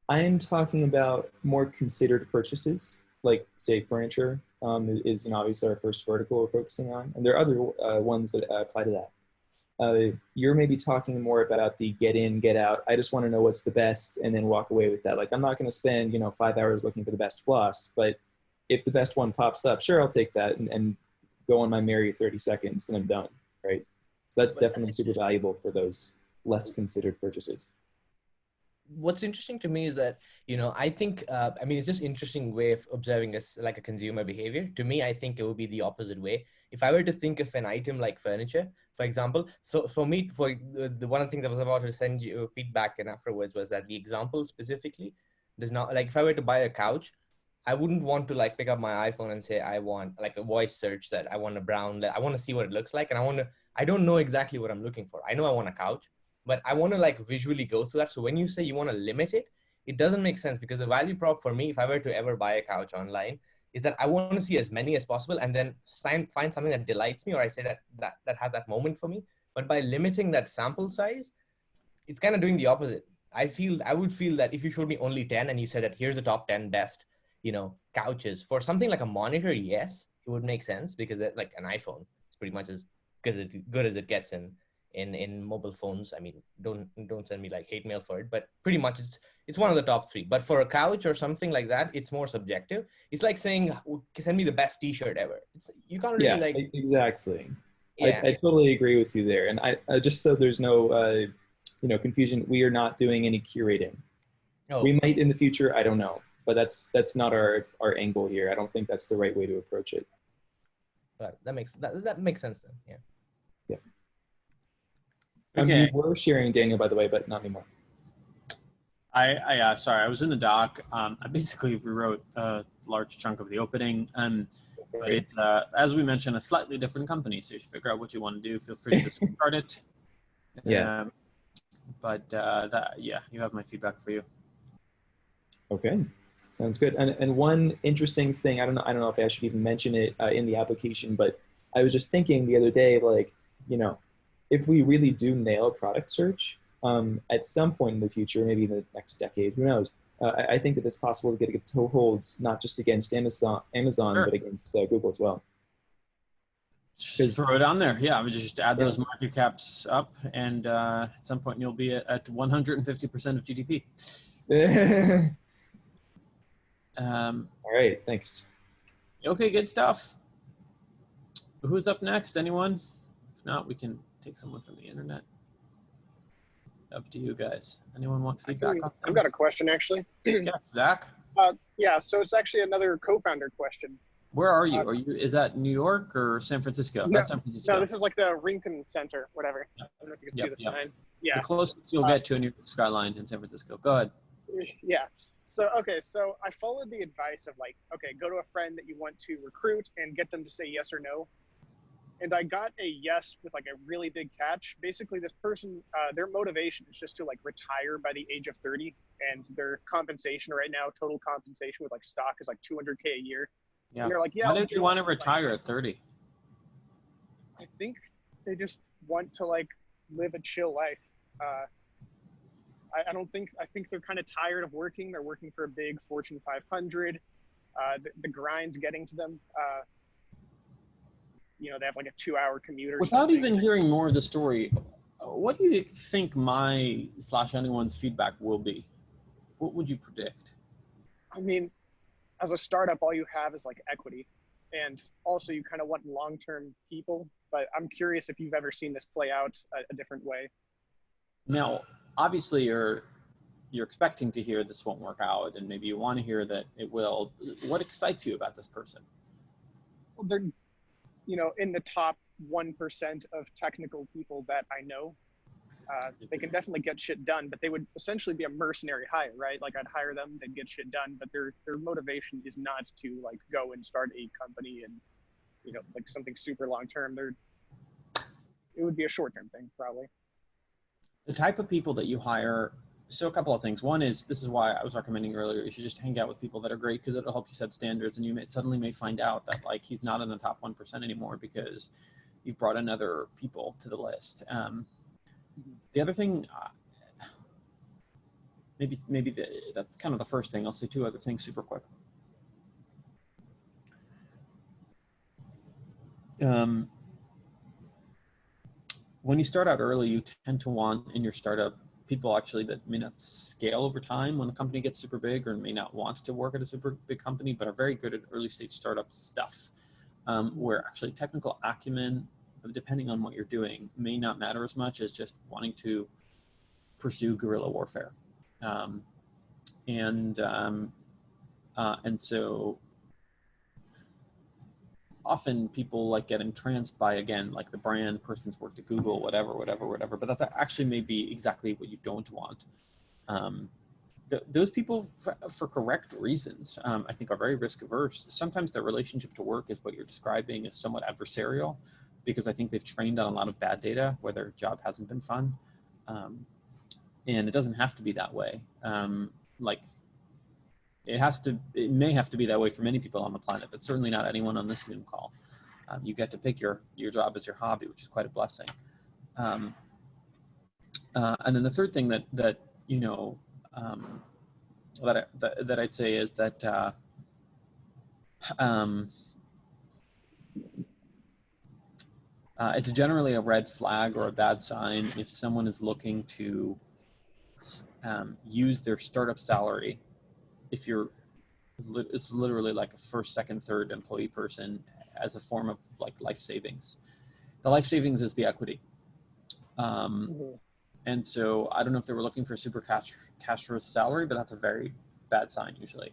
I'm talking about more considered purchases, like say furniture is, you know, obviously our first vertical we're focusing on. And there are other ones that apply to that. You're maybe talking more about the get in, get out. I just want to know what's the best and then walk away with that. Like I'm not going to spend, you know, 5 hours looking for the best floss, but if the best one pops up, sure, I'll take that and go on my merry 30 seconds and I'm done, right? So that's definitely super valuable for those less considered purchases. What's interesting to me is that, you know, I think, I mean, it's just interesting way of observing us like a consumer behavior. To me, I think it would be the opposite way. If I were to think of an item like furniture, for example, so for me, for the one of the things I was about to send you feedback and afterwards was that the example specifically does not, like if I were to buy a couch, I wouldn't want to like pick up my iPhone and say, I want like a voice search that I want a brown, I want to see what it looks like. And I don't know exactly what I'm looking for. I know I want a couch, but I want to like visually go through that. So when you say you want to limit it, it doesn't make sense, because the value prop for me, if I were to ever buy a couch online, is that I want to see as many as possible and then find something that delights me, or I say that has that moment for me. But by limiting that sample size, it's kind of doing the opposite. I would feel that if you showed me only 10 and you said that here's the top 10 best, you know, couches for something like a monitor, yes, it would make sense, because like an iPhone, it's pretty much as good as it gets in mobile phones. I mean, don't send me like hate mail for it, but pretty much it's one of the top 3. But for a couch or something like that, it's more subjective. It's like saying, send me the best t-shirt ever. You can't really like. Exactly. Yeah. I totally agree with you there. And I just so there's no you know, confusion, we are not doing any curating. Oh. We might in the future, I don't know, but that's not our angle here. I don't think that's the right way to approach it. But that makes sense then. Yeah. Okay. You were sharing, Daniel, by the way, but not anymore. Sorry, I was in the doc. I basically rewrote a large chunk of the opening, but it's as we mentioned, a slightly different company. So if you figure out what you want to do, feel free to start it. Yeah. But you have my feedback for you. Okay, sounds good. And one interesting thing, I don't know if I should even mention it in the application, but I was just thinking the other day, like, you know, if we really do nail product search at some point in the future, maybe in the next decade, who knows? I think that it's possible to get a toehold not just against Amazon, Sure. but against Google as well. Just throw it on there. Yeah, I would just add those market caps up, and at some point you'll be at 150% of GDP. All right, thanks. Okay, good stuff. Who's up next? Anyone? If not, we can take someone from the internet. Up to you guys. Anyone want feedback on things? I've got a question, actually. Yes, Zach? Yeah, so it's actually another co-founder question. Where are you? Is that New York or San Francisco? No, That's San Francisco. no, this is like the Rincon Center, whatever. Yep. I don't know if you can see the sign. The Yeah. closest you'll get to a New York skyline in San Francisco. Go ahead. Yeah. So, okay, so I followed the advice of like, okay, go to a friend that you want to recruit and get them to say yes or no. And I got a yes with like a really big catch. Basically, this person, their motivation is just to like retire by the age of 30, and their compensation right now, total compensation with like stock, is like $200K a year. Yeah. And they're like, yeah. Why don't you want to retire at 30? I think they just want to like live a chill life. I think they're kind of tired of working. They're working for a big Fortune 500. The grind's getting to them. You know, they have like a 2-hour commute or Without something. even hearing more of the story, what do you think my / anyone's feedback will be? What would you predict? I mean, as a startup, all you have is like equity. And also you kind of want long-term people, but I'm curious if you've ever seen this play out a different way. Now, obviously you're expecting to hear this won't work out, and maybe you want to hear that it will. What excites you about this person? Well, they're, you know, in the top 1% of technical people that I know. They can definitely get shit done, but they would essentially be a mercenary hire, right? Like I'd hire them, they'd get shit done, but their motivation is not to like go and start a company and, you know, like something super long-term. It would be a short-term thing probably. The type of people that you hire, so a couple of things. One is, this is why I was recommending earlier, you should just hang out with people that are great, because it'll help you set standards, and you may find out that like he's not in the top 1% anymore because you've brought in other people to the list. The other thing, that's kind of the first thing. I'll say two other things super quick. When you start out early, you tend to want in your startup people actually that may not scale over time when the company gets super big, or may not want to work at a super big company, but are very good at early stage startup stuff, where actually technical acumen, depending on what you're doing, may not matter as much as just wanting to pursue guerrilla warfare. And so often people like get entranced by, again, like the brand, person's worked at Google, whatever, but that's actually maybe exactly what you don't want. Those people, for correct reasons, I think are very risk averse. Sometimes their relationship to work is what you're describing is somewhat adversarial, because I think they've trained on a lot of bad data where their job hasn't been fun. And it doesn't have to be that way. It may have to be that way for many people on the planet, but certainly not anyone on this Zoom call. You get to pick your job as your hobby, which is quite a blessing. And then the third thing that you know, that I'd say is that it's generally a red flag or a bad sign if someone is looking to use their startup salary. If it's literally like a first, second, third employee person as a form of like life savings. The life savings is the equity. And so I don't know if they were looking for a super cash rich salary, but that's a very bad sign usually.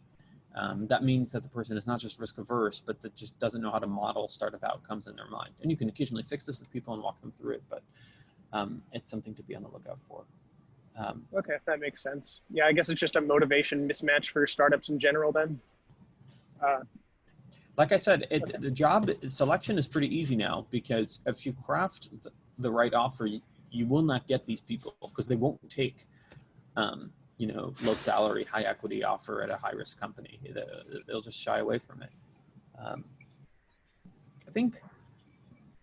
That means that the person is not just risk averse, but that just doesn't know how to model startup outcomes in their mind. And you can occasionally fix this with people and walk them through it, but it's something to be on the lookout for. Okay, if that makes sense. Yeah, I guess it's just a motivation mismatch for startups in general then. Like I said, the job selection is pretty easy now, because if you craft the right offer, you will not get these people, because they won't take you know, low salary, high equity offer at a high risk company. They'll just shy away from it. I think,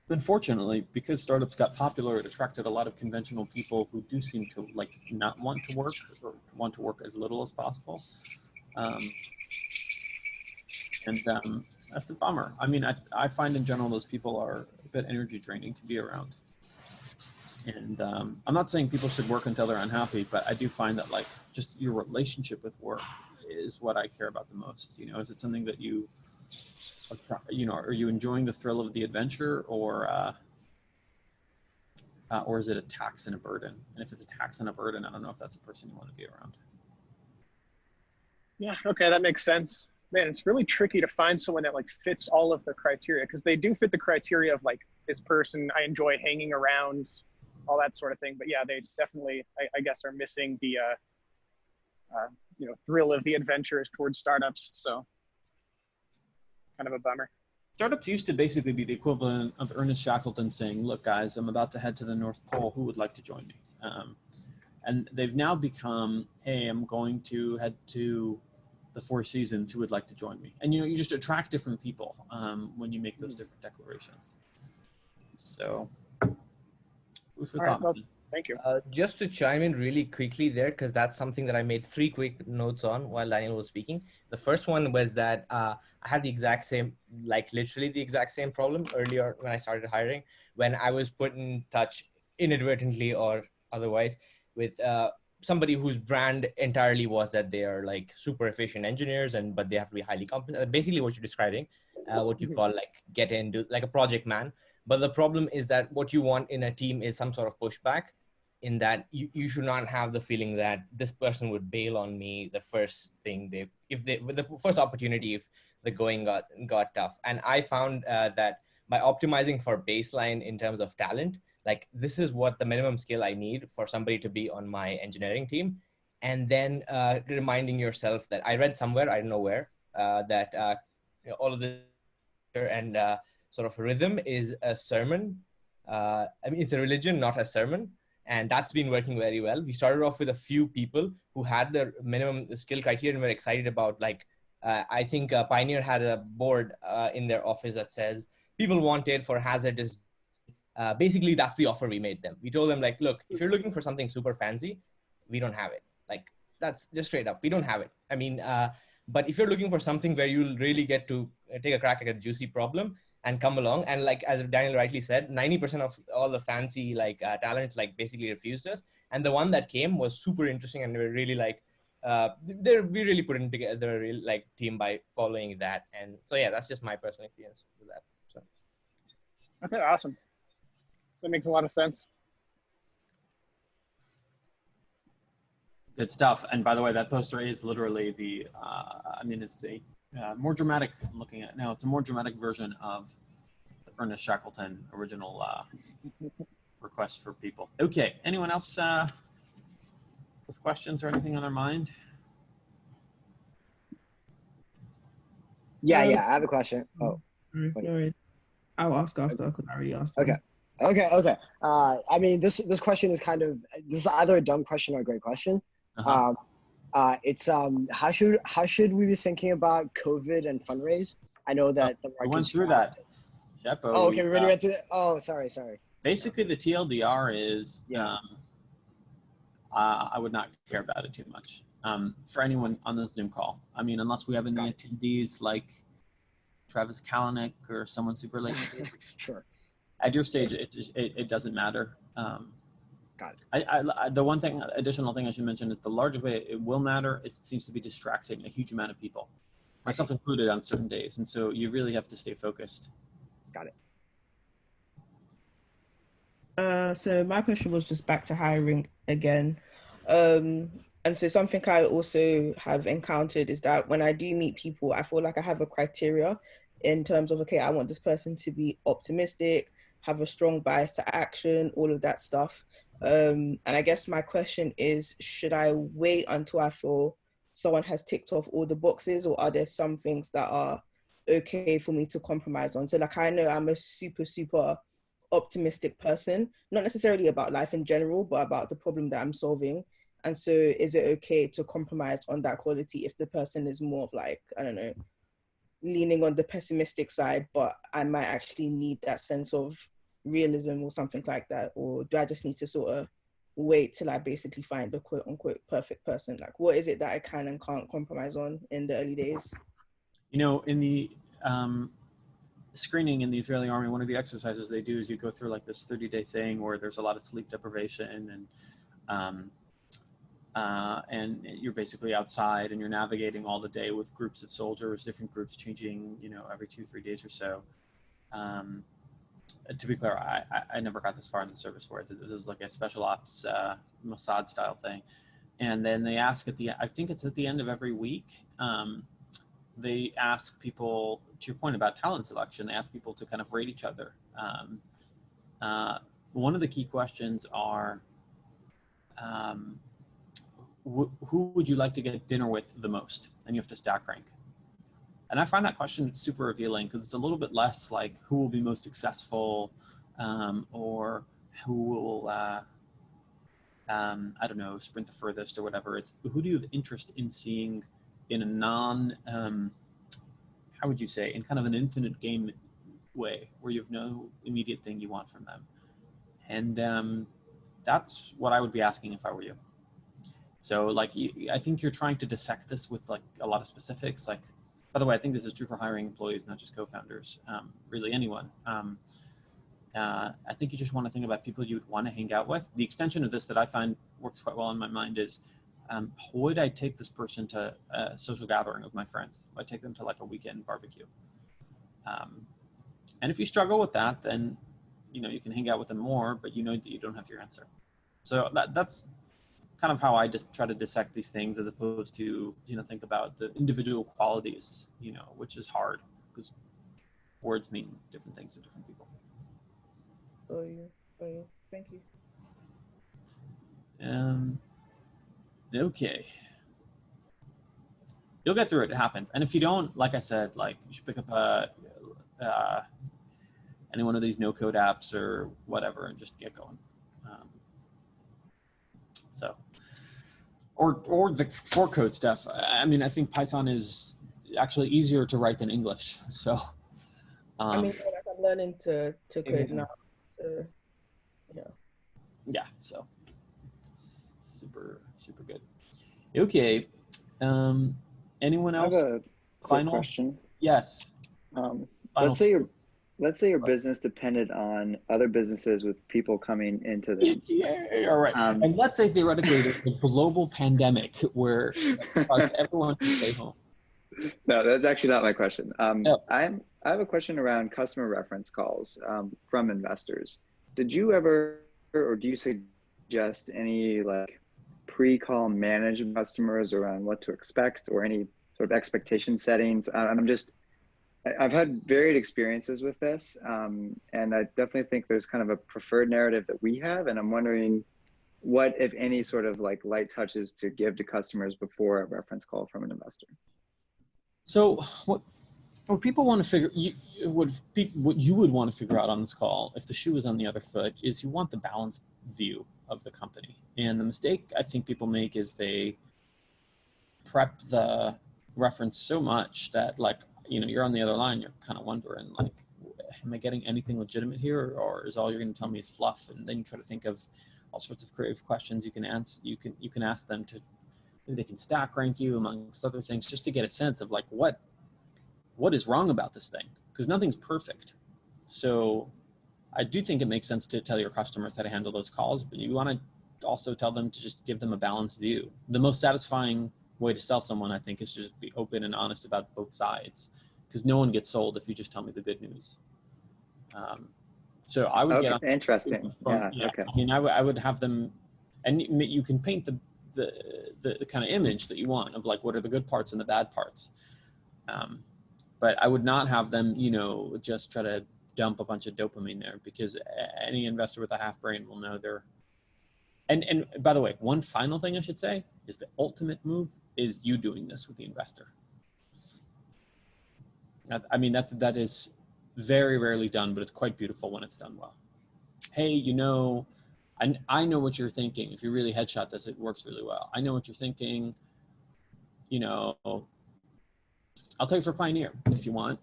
unfortunately, because startups got popular, it attracted a lot of conventional people who do seem to like not want to work, or want to work as little as possible. That's a bummer. I mean, I find in general those people are a bit energy draining to be around. And I'm not saying people should work until they're unhappy, but I do find that like just your relationship with work is what I care about the most. You know, is it something that you know, are you enjoying the thrill of the adventure, or is it a tax and a burden? And if it's a tax and a burden, I don't know if that's a person you want to be around. Yeah, okay, that makes sense. Man, it's really tricky to find someone that like fits all of the criteria, because they do fit the criteria of like, this person I enjoy hanging around, all that sort of thing. But yeah, they definitely, I guess, are missing the thrill of the adventures towards startups. So kind of a bummer. Startups used to basically be the equivalent of Ernest Shackleton saying, "Look, guys, I'm about to head to the North Pole. Who would like to join me?" And they've now become, "Hey, I'm going to head to the Four Seasons. Who would like to join me?" And you just attract different people when you make those different declarations. So, who's for thought? Well, thank you. Just to chime in really quickly there, because that's something that I made 3 quick notes on while Daniel was speaking. The first one was that I had the exact same, like literally the exact same problem earlier when I started hiring, when I was put in touch inadvertently or otherwise with somebody whose brand entirely was that they are like super efficient engineers, but they have to be highly competent. Basically what you're describing, what you call like get into like a project man. But the problem is that what you want in a team is some sort of pushback, in that you should not have the feeling that this person would bail on me the first thing with the first opportunity if the going got tough. And I found that by optimizing for baseline in terms of talent, like this is what the minimum skill I need for somebody to be on my engineering team. And then reminding yourself that I read somewhere, I don't know where, that all of this and sort of rhythm is a sermon. I mean, it's a religion, not a sermon. And that's been working very well. We started off with a few people who had the minimum skill criteria and were excited about, like, I think Pioneer had a board in their office that says people wanted for hazardous. Basically, that's the offer we made them. We told them, like, look, if you're looking for something super fancy, we don't have it. Like, that's just straight up. We don't have it. I mean, but if you're looking for something where you'll really get to take a crack at a juicy problem and come along, and like as Daniel rightly said, 90% of all the fancy like talent like basically refused us, and the one that came was super interesting, and we were really like we really put in together a real like team by following that. And so yeah, that's just my personal experience with that. So Okay, awesome. That makes a lot of sense. Good stuff. And by the way, that poster is literally the, I mean, it's a more dramatic, I'm looking at it now, it's a more dramatic version of the Ernest Shackleton original request for people. Okay, anyone else with questions or anything on their mind? Yeah, I have a question. Oh, no, I'll ask after because I already asked. Okay. I mean, this question is this is either a dumb question or a great question. It's how should we be thinking about COVID and fundraise? I know that the market went through that. Shepo, oh, okay, we already went through that. Oh, sorry. Basically, the TLDR is I would not care about it too much for anyone on the Zoom call. I mean, unless we have any attendees like Travis Kalanick or someone super late. Sure. At your stage, it doesn't matter. Got it. The additional thing I should mention is the largest way it will matter is it seems to be distracting a huge amount of people, myself included, on certain days. And so you really have to stay focused. Got it. So my question was just back to hiring again. And so something I also have encountered is that when I do meet people, I feel like I have a criteria in terms of, okay, I want this person to be optimistic, have a strong bias to action, all of that stuff. And I guess my question is, should I wait until I feel someone has ticked off all the boxes, or are there some things that are okay for me to compromise on? So like, I know I'm a super optimistic person, not necessarily about life in general, but about the problem that I'm solving. And so is it okay to compromise on that quality if the person is more of like, I don't know, leaning on the pessimistic side, but I might actually need that sense of realism or something like that? Or do I just need to sort of wait till I basically find the quote unquote perfect person? Like, what is it that I can and can't compromise on in the early days? You know, in the screening in the Israeli army, one of the exercises they do is you go through like this 30-day thing where there's a lot of sleep deprivation, and you're basically outside and you're navigating all the day with groups of soldiers, different groups changing, you know, every 2-3 days or so. To be clear, I never got this far in the service where this was like a special ops Mossad style thing. And then they ask I think it's at the end of every week, they ask people, to your point about talent selection, they ask people to kind of rate each other. One of the key questions are, who would you like to get dinner with the most? And you have to stack rank. And I find that question super revealing, because it's a little bit less like who will be most successful, or who will, I don't know, sprint the furthest or whatever. It's who do you have interest in seeing in a how would you say, in kind of an infinite game way, where you have no immediate thing you want from them. And that's what I would be asking if I were you. So like, I think you're trying to dissect this with like a lot of specifics. Like, by the way, I think this is true for hiring employees, not just co-founders, really anyone. I think you just want to think about people you would want to hang out with. The extension of this that I find works quite well in my mind is, would I take this person to a social gathering with my friends? Would I take them to like a weekend barbecue? And if you struggle with that, then you can hang out with them more, but you know that you don't have your answer. So that's kind of how I just try to dissect these things, as opposed to think about the individual qualities, which is hard because words mean different things to different people. Oh yeah. Thank you. Okay. You'll get through it. It happens. And if you don't, like I said, like you should pick up any one of these no-code apps or whatever and just get going. Or the for-code stuff. I mean, I think Python is actually easier to write than English. So. I mean, like I'm learning to code now. Yeah. So. Super good. Okay. Anyone else? I have a quick question. Yes. Let's say your business depended on other businesses with people coming into them. Yeah, all right. And let's say theoretically there's a global pandemic where everyone can stay home. No, that's actually not my question. No. I have a question around customer reference calls from investors. Did you ever, or do you suggest any like pre-call managed customers around what to expect, or any sort of expectation settings? I've had varied experiences with this, and I definitely think there's kind of a preferred narrative that we have, and I'm wondering what, if any, sort of like light touches to give to customers before a reference call from an investor. So what people want to figure, what you would want to figure out on this call, if the shoe is on the other foot, is you want the balanced view of the company. And the mistake I think people make is they prep the reference so much that like, you're on the other line, you're kind of wondering like, am I getting anything legitimate here, or is all you're going to tell me is fluff? And then you try to think of all sorts of creative questions you can answer. You can ask them to, maybe they can stack rank you amongst other things, just to get a sense of like what is wrong about this thing, because nothing's perfect. So I do think it makes sense to tell your customers how to handle those calls, but you want to also tell them to just give them a balanced view. The most satisfying way to sell someone, I think, is to just be open and honest about both sides, because no one gets sold if you just tell me the good news. So I would get interesting. Yeah. Okay. I mean, I would have them, and you can paint the kind of image that you want of like what are the good parts and the bad parts. But I would not have them, just try to dump a bunch of dopamine there, because any investor with a half brain will know they're. And by the way, one final thing I should say is the ultimate move is you doing this with the investor. I mean, that is very rarely done, but it's quite beautiful when it's done well. Hey, I know what you're thinking. If you really headshot this, it works really well. I know what you're thinking. I'll tell you for Pioneer if you want.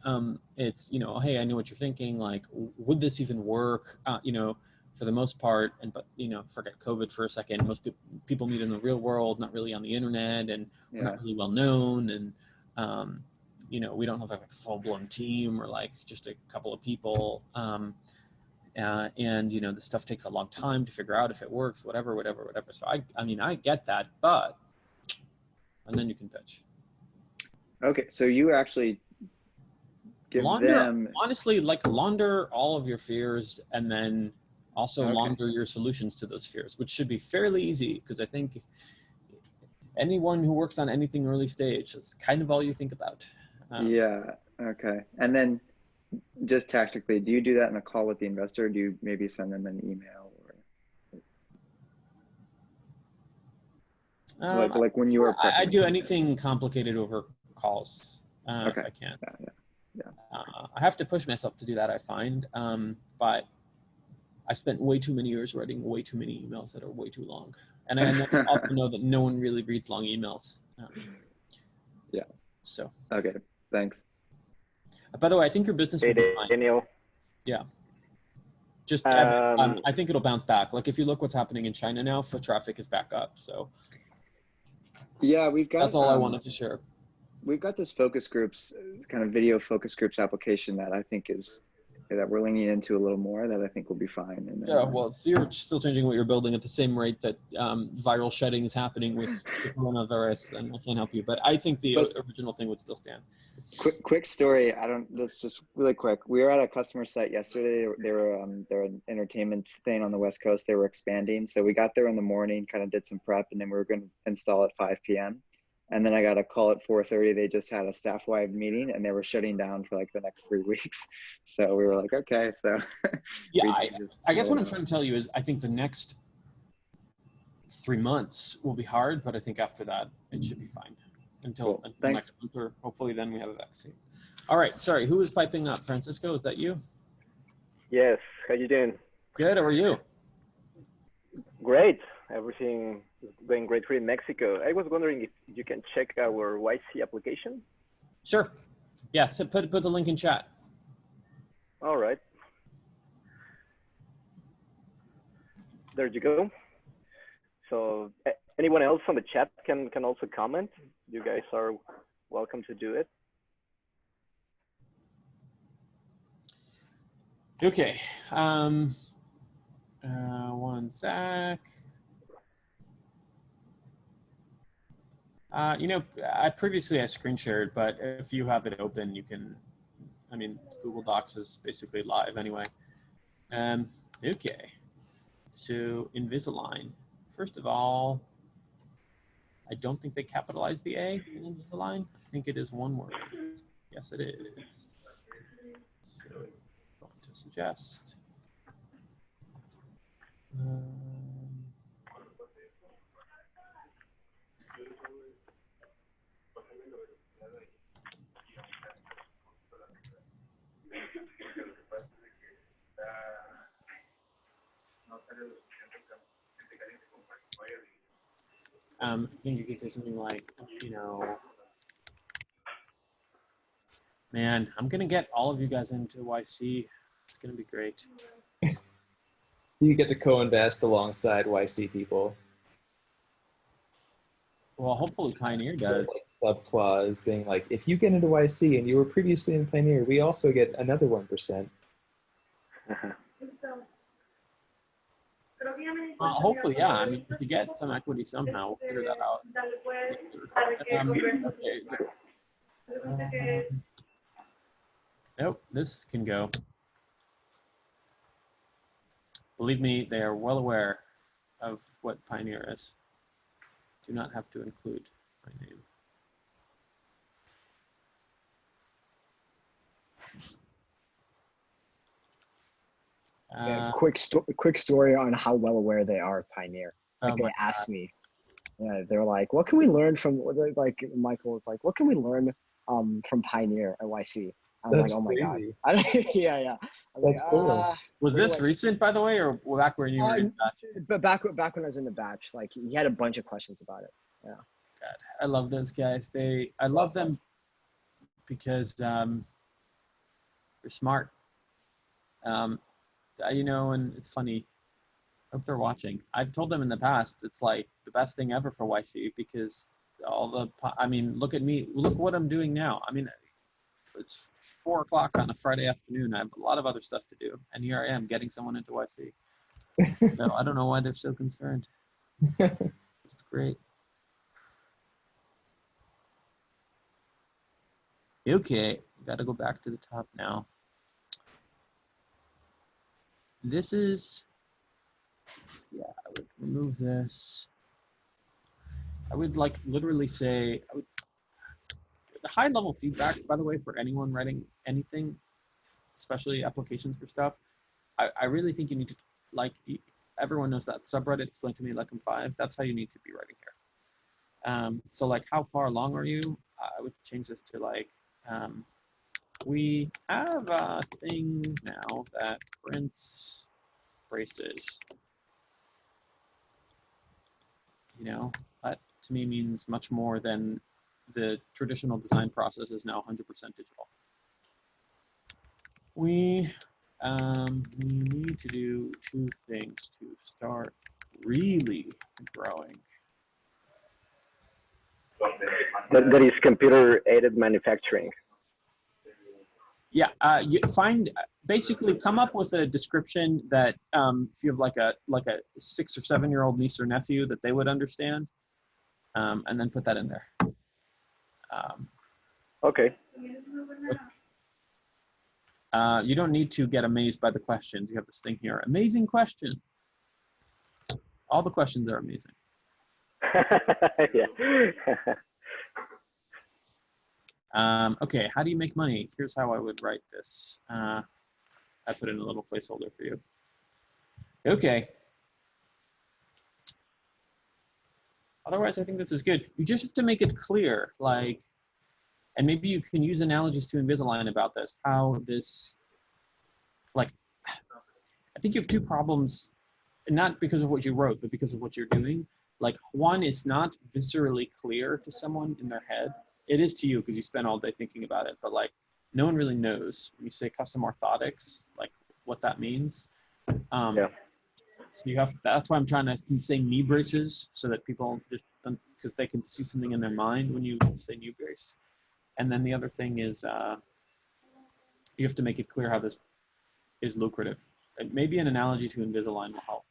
It's, hey, I know what you're thinking. Like, would this even work? For the most part, but forget COVID for a second. Most people meet in the real world, not really on the internet, and we're not really well known, and we don't have like a full-blown team or like just a couple of people, and this stuff takes a long time to figure out if it works, whatever. So I mean I get that, but and then you can pitch. Okay, so you actually give them, honestly, like launder all of your fears, and then also launder your solutions to those fears, which should be fairly easy, because I think anyone who works on anything early stage, is kind of all you think about. Yeah. Okay. And then just tactically, do you do that in a call with the investor? Or do you maybe send them an email or like when you were prepping? I do anything complicated over calls Okay. if I can. Yeah. I have to push myself to do that, I find, but I've spent way too many years writing way too many emails that are way too long. And I also know that no one really reads long emails. Yeah. So. Okay, thanks. By the way, I think your business will be fine. Daniel. Yeah. Just, I think it'll bounce back. Like if you look what's happening in China now, foot traffic is back up. So. Yeah, we've got. That's all I wanted to share. We've got this focus groups, kind of video focus groups application that I think that we're leaning into a little more, that I think will be fine. And yeah, well, if you're still changing what you're building at the same rate that viral shedding is happening with the coronavirus, then I can't help you. But I think the original thing would still stand. Quick story. This just really quick. We were at a customer site yesterday. They're an entertainment thing on the West Coast. They were expanding. So we got there in the morning, kind of did some prep, and then we were going to install at 5 p.m. And then I got a call at 4:30. They just had a staff-wide meeting, and they were shutting down for like the next 3 weeks. So we were like, okay. So yeah, I guess what I'm trying to tell you is I think the next 3 months will be hard, but I think after that it should be fine until next month, or hopefully then we have a vaccine. All right. Sorry, who is piping up? Francisco, is that you? Yes. How you doing? Good. How are you? Great. Everything is going great here in Mexico. I was wondering if you can check our YC application. Sure. Yeah, so put the link in chat. All right. There you go. So anyone else on the chat can also comment. You guys are welcome to do it. Okay. One sec. I previously screen shared, but if you have it open, you can, Google Docs is basically live anyway. Okay, so Invisalign. First of all, I don't think they capitalize the A in Invisalign. I think it is one word. Yes, it is. So, going to suggest. I think you could say something like, man, I'm going to get all of you guys into YC. It's going to be great. You get to co-invest alongside YC people. Well, hopefully Pioneer does. Like subclause being like, if you get into YC and you were previously in Pioneer, we also get another 1%. Hopefully, yeah. If you get some equity somehow, we'll figure that out. Nope, this can go. Believe me, they are well aware of what Pioneer is. Do not have to include my name. Yeah, quick story on how well aware they are of Pioneer. Like they asked me, they're like, "What can we learn from?" Like Michael was like, "What can we learn from Pioneer at YC?" I'm like, "Oh my god!" Yeah. That's cool. Was this recent, by the way, or back when you were in batch? But back when I was in the batch, like he had a bunch of questions about it. Yeah. God, I love those guys. I love them because they're smart. And it's funny. I hope they're watching. I've told them in the past, it's like the best thing ever for YC because look at me. Look what I'm doing now. It's 4 o'clock on a Friday afternoon. I have a lot of other stuff to do. And here I am getting someone into YC. So I don't know why they're so concerned. It's great. Okay, got to go back to the top now. This is, I would remove this. I would literally say, high level feedback, by the way, for anyone writing anything, especially applications for stuff. I really think you need to, like, everyone knows that subreddit, explain to me like I'm 5. That's how you need to be writing here. So like, how far along are you? I would change this to like, we have a thing now that prints braces. You know, that to me means much more than the traditional design process is now 100% digital. We need to do 2 things to start really growing. That is computer-aided manufacturing. Yeah, you basically come up with a description that if you have like a 6 or 7-year-old niece or nephew that they would understand, and then put that in there. Okay. You don't need to get amazed by the questions. You have this thing here, amazing question. All the questions are amazing. Yeah. Okay, how do you make money? Here's how I would write this. I put in a little placeholder for you. Okay. Otherwise, I think this is good. You just have to make it clear, like, and maybe you can use analogies to Invisalign about this, how this, like, I think you have 2 problems, not because of what you wrote, but because of what you're doing. Like, one, it's not viscerally clear to someone in their head. It is to you because you spent all day thinking about it, but like, no one really knows when you say custom orthotics, like what that means. Yeah. So you have, that's why I'm trying to say knee braces, so that people just, because they can see something in their mind when you say knee brace. And then the other thing is, you have to make it clear how this is lucrative. And maybe an analogy to Invisalign will help.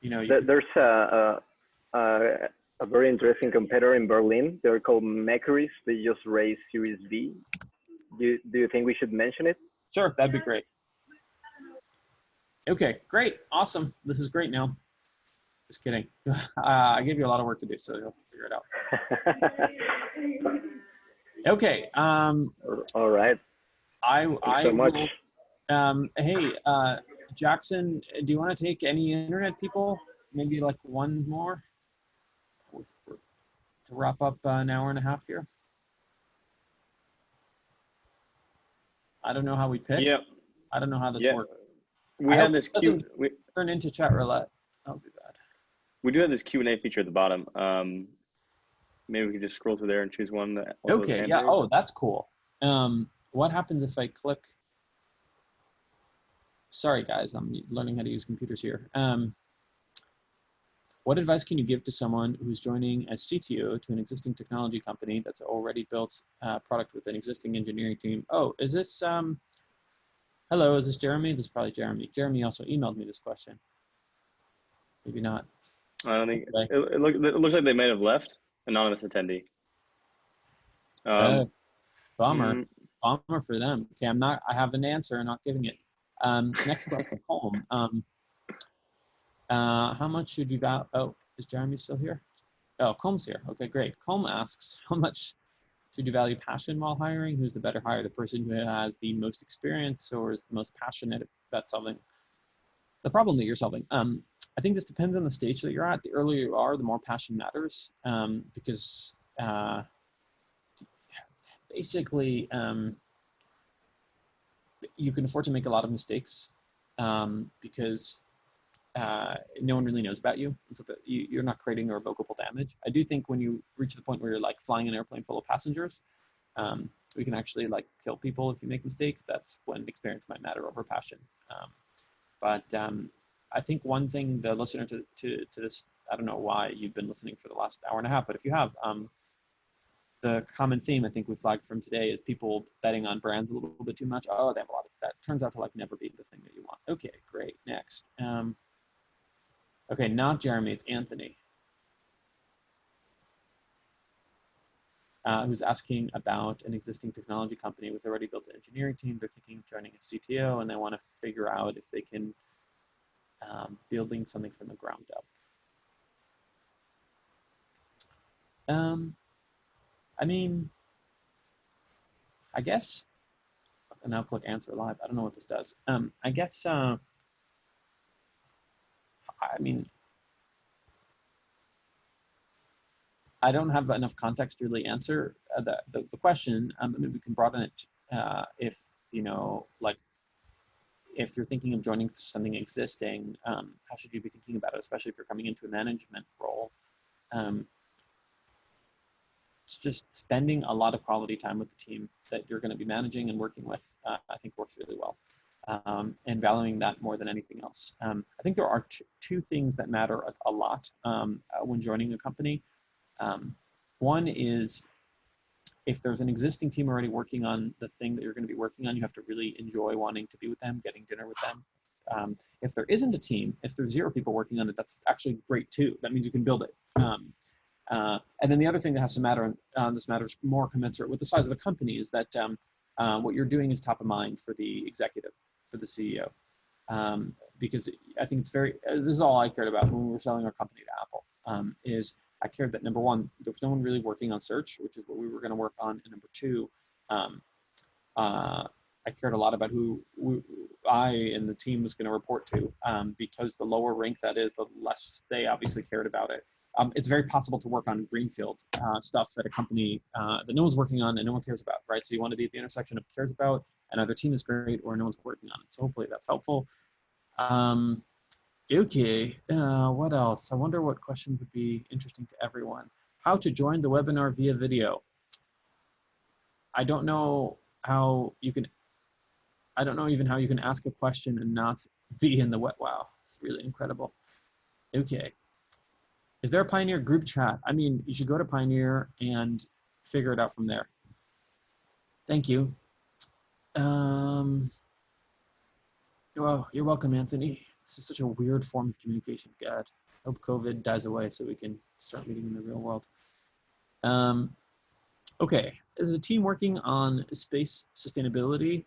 You know, There's a very interesting competitor in Berlin. They're called Makeries. They just raised Series B. Do you think we should mention it? Sure, that'd be great. Okay, great, awesome. This is great now. Just kidding. I gave you a lot of work to do, so you'll have to figure it out. Okay. All right. I so much. Hey, Jackson, do you want to take any internet people? Maybe like one more to wrap up an hour and a half here. I don't know how we pick. Yep. I don't know how this works. We have this turn into chat roulette. That'll be bad. We do have this Q&A feature at the bottom. Maybe we can just scroll through there and choose one. That okay. Yeah. Oh, that's cool. What happens if I click? Sorry, guys. I'm learning how to use computers here. What advice can you give to someone who's joining as CTO to an existing technology company that's already built a product with an existing engineering team? Oh, is this, hello, is this Jeremy? This is probably Jeremy. Jeremy also emailed me this question. Maybe not. I don't think, it looks like they might have left. Anonymous attendee. Bummer. Bummer for them. Okay, I have an answer, I'm not giving it. Next question, home. How much should you value? Oh, is Jeremy still here? Oh, Comb's here. Okay, great. Comb asks, how much should you value passion while hiring? Who's the better hire? The person who has the most experience or is the most passionate about solving the problem that you're solving? I think this depends on the stage that you're at. The earlier you are, the more passion matters, because basically you can afford to make a lot of mistakes because no one really knows about you, so that you're not creating irrevocable damage. I do think when you reach the point where you're like flying an airplane full of passengers, we can actually like kill people if you make mistakes. That's when experience might matter over passion. But I think one thing the listener to this, I don't know why you've been listening for the last hour and a half, but if you have, the common theme I think we flagged from today is people betting on brands a little bit too much. Oh, they have a lot of that. Turns out to like never be the thing that you want. Okay, great. Next. Okay, not Jeremy, it's Anthony. Who's asking about an existing technology company with already built an engineering team. They're thinking of joining a CTO and they want to figure out if they can building something from the ground up. I mean, I guess, and now click answer live. I don't know what this does. I guess, I mean, I don't have enough context to really answer the question. Maybe we can broaden it if, you know, like, if you're thinking of joining something existing, how should you be thinking about it, especially if you're coming into a management role? It's just spending a lot of quality time with the team that you're going to be managing and working with, I think works really well. And valuing that more than anything else. I think there are two things that matter a lot when joining a company. One is, if there's an existing team already working on the thing that you're going to be working on, you have to really enjoy wanting to be with them, getting dinner with them. If there isn't a team, if there's 0 people working on it, that's actually great too. That means you can build it. And then the other thing that has to matter, and this matters more commensurate with the size of the company, is that what you're doing is top of mind for the executive, for the CEO. Because I think it's this is all I cared about when we were selling our company to Apple, is I cared that, number one, there was no one really working on search, which is what we were going to work on. And number two, I cared a lot about who I and the team was going to report to, because the lower rank that is, the less they obviously cared about it. It's very possible to work on greenfield stuff at a company that no one's working on and no one cares about, right? So you want to be at the intersection of cares about and either team is great or no one's working on it. So hopefully that's helpful. Okay, what else? I wonder what question would be interesting to everyone. How to join the webinar via video. I don't know how you can, I don't know even how you can ask a question and not be in the wow, it's really incredible. Okay. Is there a Pioneer group chat? I mean, you should go to Pioneer and figure it out from there. Thank you. Well, you're welcome, Anthony. This is such a weird form of communication. God, hope COVID dies away so we can start meeting in the real world. Okay, is a team working on space sustainability?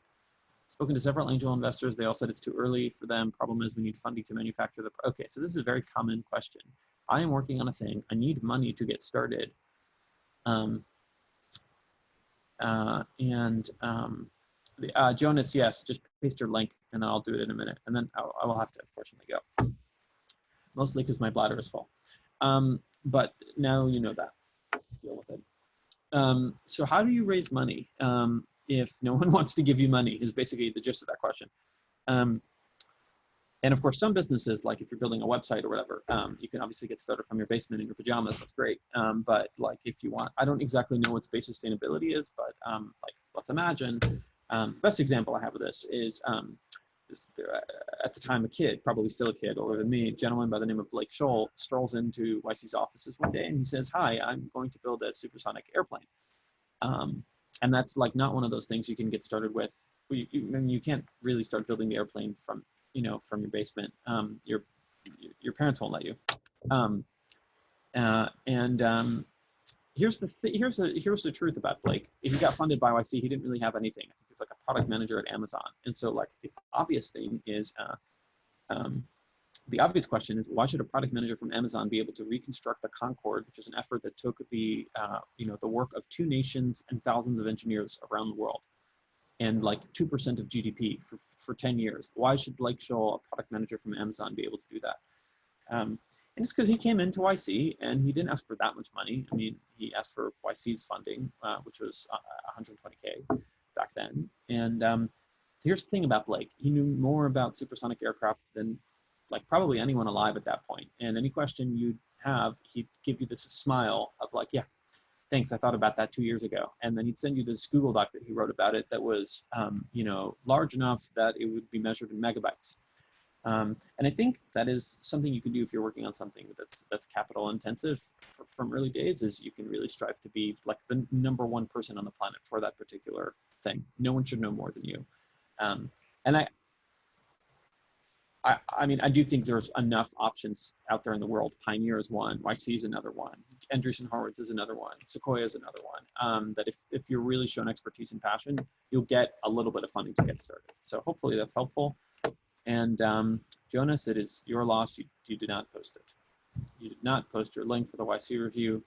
Spoken to several angel investors. They all said it's too early for them. Problem is we need funding to manufacture the. Okay, so this is a very common question. I am working on a thing. I need money to get started. Jonas, yes, just paste your link and then I'll do it in a minute. And then I will have to unfortunately go. Mostly because my bladder is full. But now you know that. Deal with it. So how do you raise money if no one wants to give you money is basically the gist of that question. And of course, some businesses, like if you're building a website or whatever, you can obviously get started from your basement in your pajamas. That's great. But like if you want, I don't exactly know what space sustainability is, but like let's imagine, best example I have of this is there, at the time a kid, probably still a kid, older than me, a gentleman by the name of Blake Scholl strolls into YC's offices one day and he says, "Hi, I'm going to build a supersonic airplane." And that's like not one of those things you can get started with. You can't really start building the airplane from your basement. Your parents won't let you. Here's the truth about Blake. He got funded by YC. He didn't really have anything. I think he was like a product manager at Amazon. And so like the obvious thing is, the obvious question is, why should a product manager from Amazon be able to reconstruct the Concorde, which is an effort that took the work of 2 nations and thousands of engineers around the world, and like 2% of GDP for 10 years. Why should Blake Scholl, a product manager from Amazon, be able to do that? And it's because he came into YC and he didn't ask for that much money. I mean, he asked for YC's funding, which was $120K back then. And here's the thing about Blake. He knew more about supersonic aircraft than like probably anyone alive at that point. And any question you'd have, he'd give you this smile of like, yeah, thanks, I thought about that 2 years ago. And then he'd send you this Google Doc that he wrote about it that was, large enough that it would be measured in megabytes. And I think that is something you can do if you're working on something that's capital intensive from early days, is you can really strive to be like the #1 person on the planet for that particular thing. No one should know more than you. And I mean, I do think there's enough options out there in the world. Pioneer is one, YC is another one, Andreessen Horowitz is another one, Sequoia is another one, that if you're really shown expertise and passion, you'll get a little bit of funding to get started. So hopefully that's helpful. And Jonas, it is your loss. You did not post it. You did not post your link for the YC review.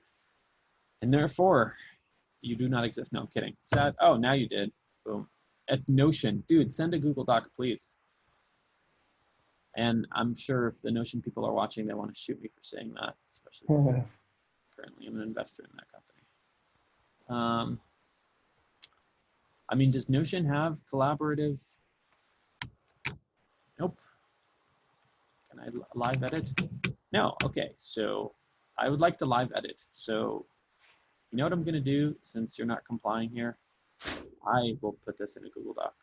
And therefore, you do not exist. No, I'm kidding. Sad. Oh, now you did. Boom. It's Notion. Dude, send a Google Doc, please. And I'm sure if the Notion people are watching, they want to shoot me for saying that, especially currently I'm an investor in that company. I mean, does Notion have collaborative? Nope. Can I live edit? No. Okay, so I would like to live edit. So you know what I'm going to do, since you're not complying here? I will put this in a Google Doc.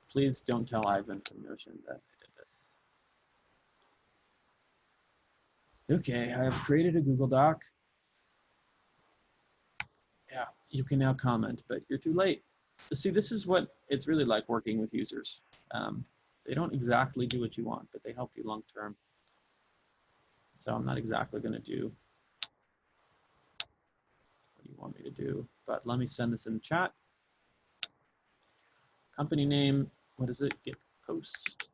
Please don't tell Ivan from Notion that I did this. Okay, I have created a Google Doc. Yeah, you can now comment, but you're too late. See, this is what it's really like working with users. They don't exactly do what you want, but they help you long term. So I'm not exactly going to do what you want me to do, but let me send this in the chat. Company name, what is it? Get post.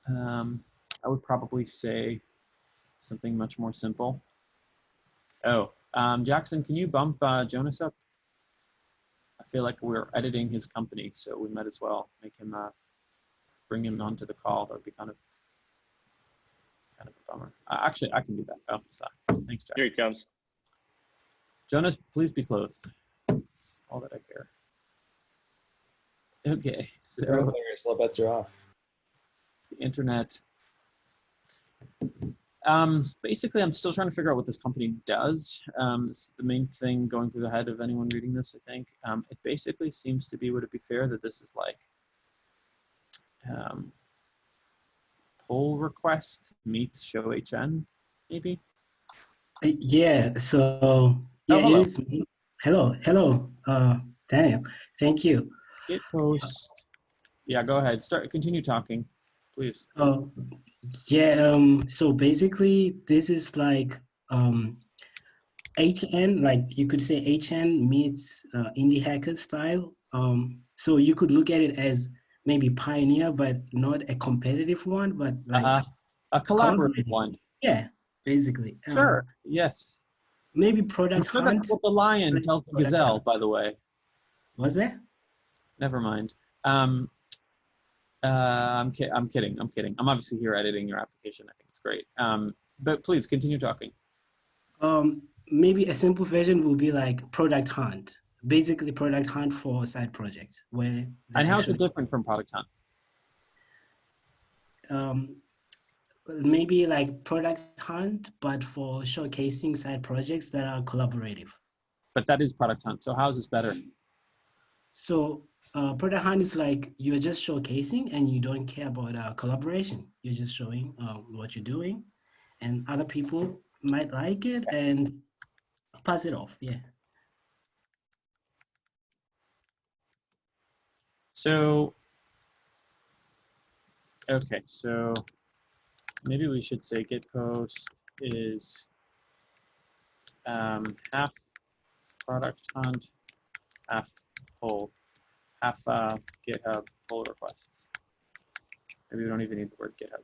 I would probably say something much more simple. Oh, Jackson, can you bump Jonas up? I feel like we're editing his company, so we might as well make him bring him onto the call. That would be kind of a bummer. Actually, I can do that. Oh, sorry. Thanks, Jackson. Here he comes. Jonas, please be clothed. That's all that I care. Okay, so Coronavirus, all bets are off. the internet. Basically, I'm still trying to figure out what this company does. This is the main thing going through the head of anyone reading this, I think. It basically seems to be, would it be fair that this is like pull request meets show HN, maybe? Yeah, so yeah, hello. it is me. Hello. Daniel, thank you. Git post. Yeah, go ahead. Continue talking, please. Oh, yeah, so basically this is like HN, like you could say HN meets indie hacker style. So you could look at it as maybe pioneer, but not a competitive one, but like a collaborative one. Yeah, basically. Sure. Yes. Maybe product I'm sure hunt. that's what the lion like tells the gazelle, by the way. What's that? Never mind. I'm kidding. I'm obviously here editing your application. I think it's great. But please continue talking. Maybe a simple version will be like product hunt. Basically, product hunt for side projects where. And how's it different from product hunt? Maybe like product hunt, but for showcasing side projects that are collaborative. But that is product hunt. So how is this better? So product hunt is like you're just showcasing and you don't care about collaboration. You're just showing what you're doing, and other people might like it and pass it off. Yeah. So, okay, so maybe we should say git post is half product hunt, half pull, half GitHub pull requests. Maybe we don't even need the word GitHub.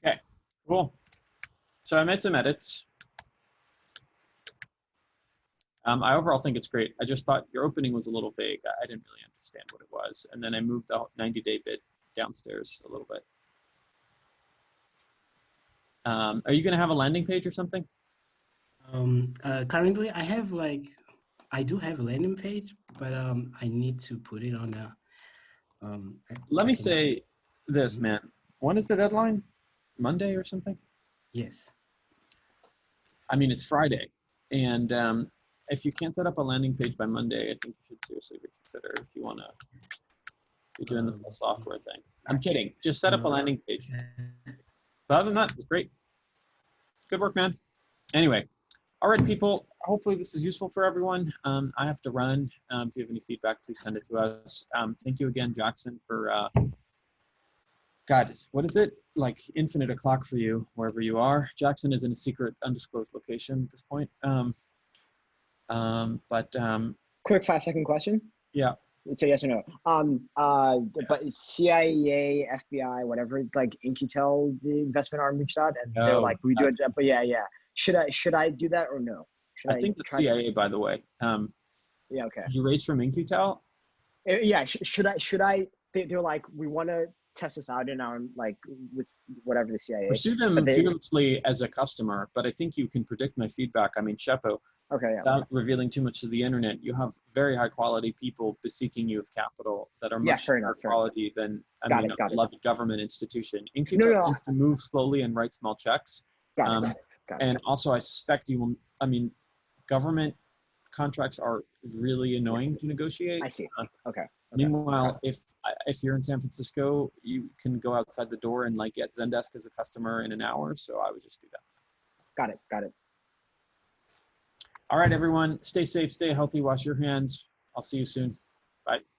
Okay, cool. So I made some edits. I overall think it's great. I just thought your opening was a little vague. I didn't really understand what it was. And then I moved the 90-day bit downstairs a little bit. Are you going to have a landing page or something? Currently, I do have a landing page, but I need to put it on a. Let me say this, man. When is the deadline? Monday or something? Yes. I mean, it's Friday. And if you can't set up a landing page by Monday, I think you should seriously reconsider if you want to be doing this whole software thing. I'm kidding. Just set up a landing page. But other than that, it's great. Good work, man. Anyway, all right, people. Hopefully this is useful for everyone. I have to run. If you have any feedback, please send it to us. Thank you again, Jackson, for God, what is it? Like infinite o'clock for you, wherever you are. Jackson is in a secret, undisclosed location at this point. Quick 5-second question. Yeah. It's a yes or no. But CIA, FBI, whatever, like In-Q-Tel, the investment arm reached out and they're like, we do it. But yeah. Should I do that or no? Should I think the CIA, by the way. Yeah. Okay. You raised from In-Q-Tel? Yeah. Should I? They're like, we want to test this out in our like with whatever the CIA. Pursue them fearlessly as a customer, but I think you can predict my feedback. I mean, Shepo. Okay. Yeah. Without revealing too much to the internet, you have very high quality people beseeching you of capital that are much higher quality than a beloved government institution. In-Q-Tel tends to move slowly and write small checks. Got it. And also, I suspect you will. I mean, government contracts are really annoying to negotiate. I see. Okay. Meanwhile, if you're in San Francisco, you can go outside the door and like get Zendesk as a customer in an hour. So I would just do that. Got it. All right, everyone. Stay safe, stay healthy, wash your hands. I'll see you soon. Bye.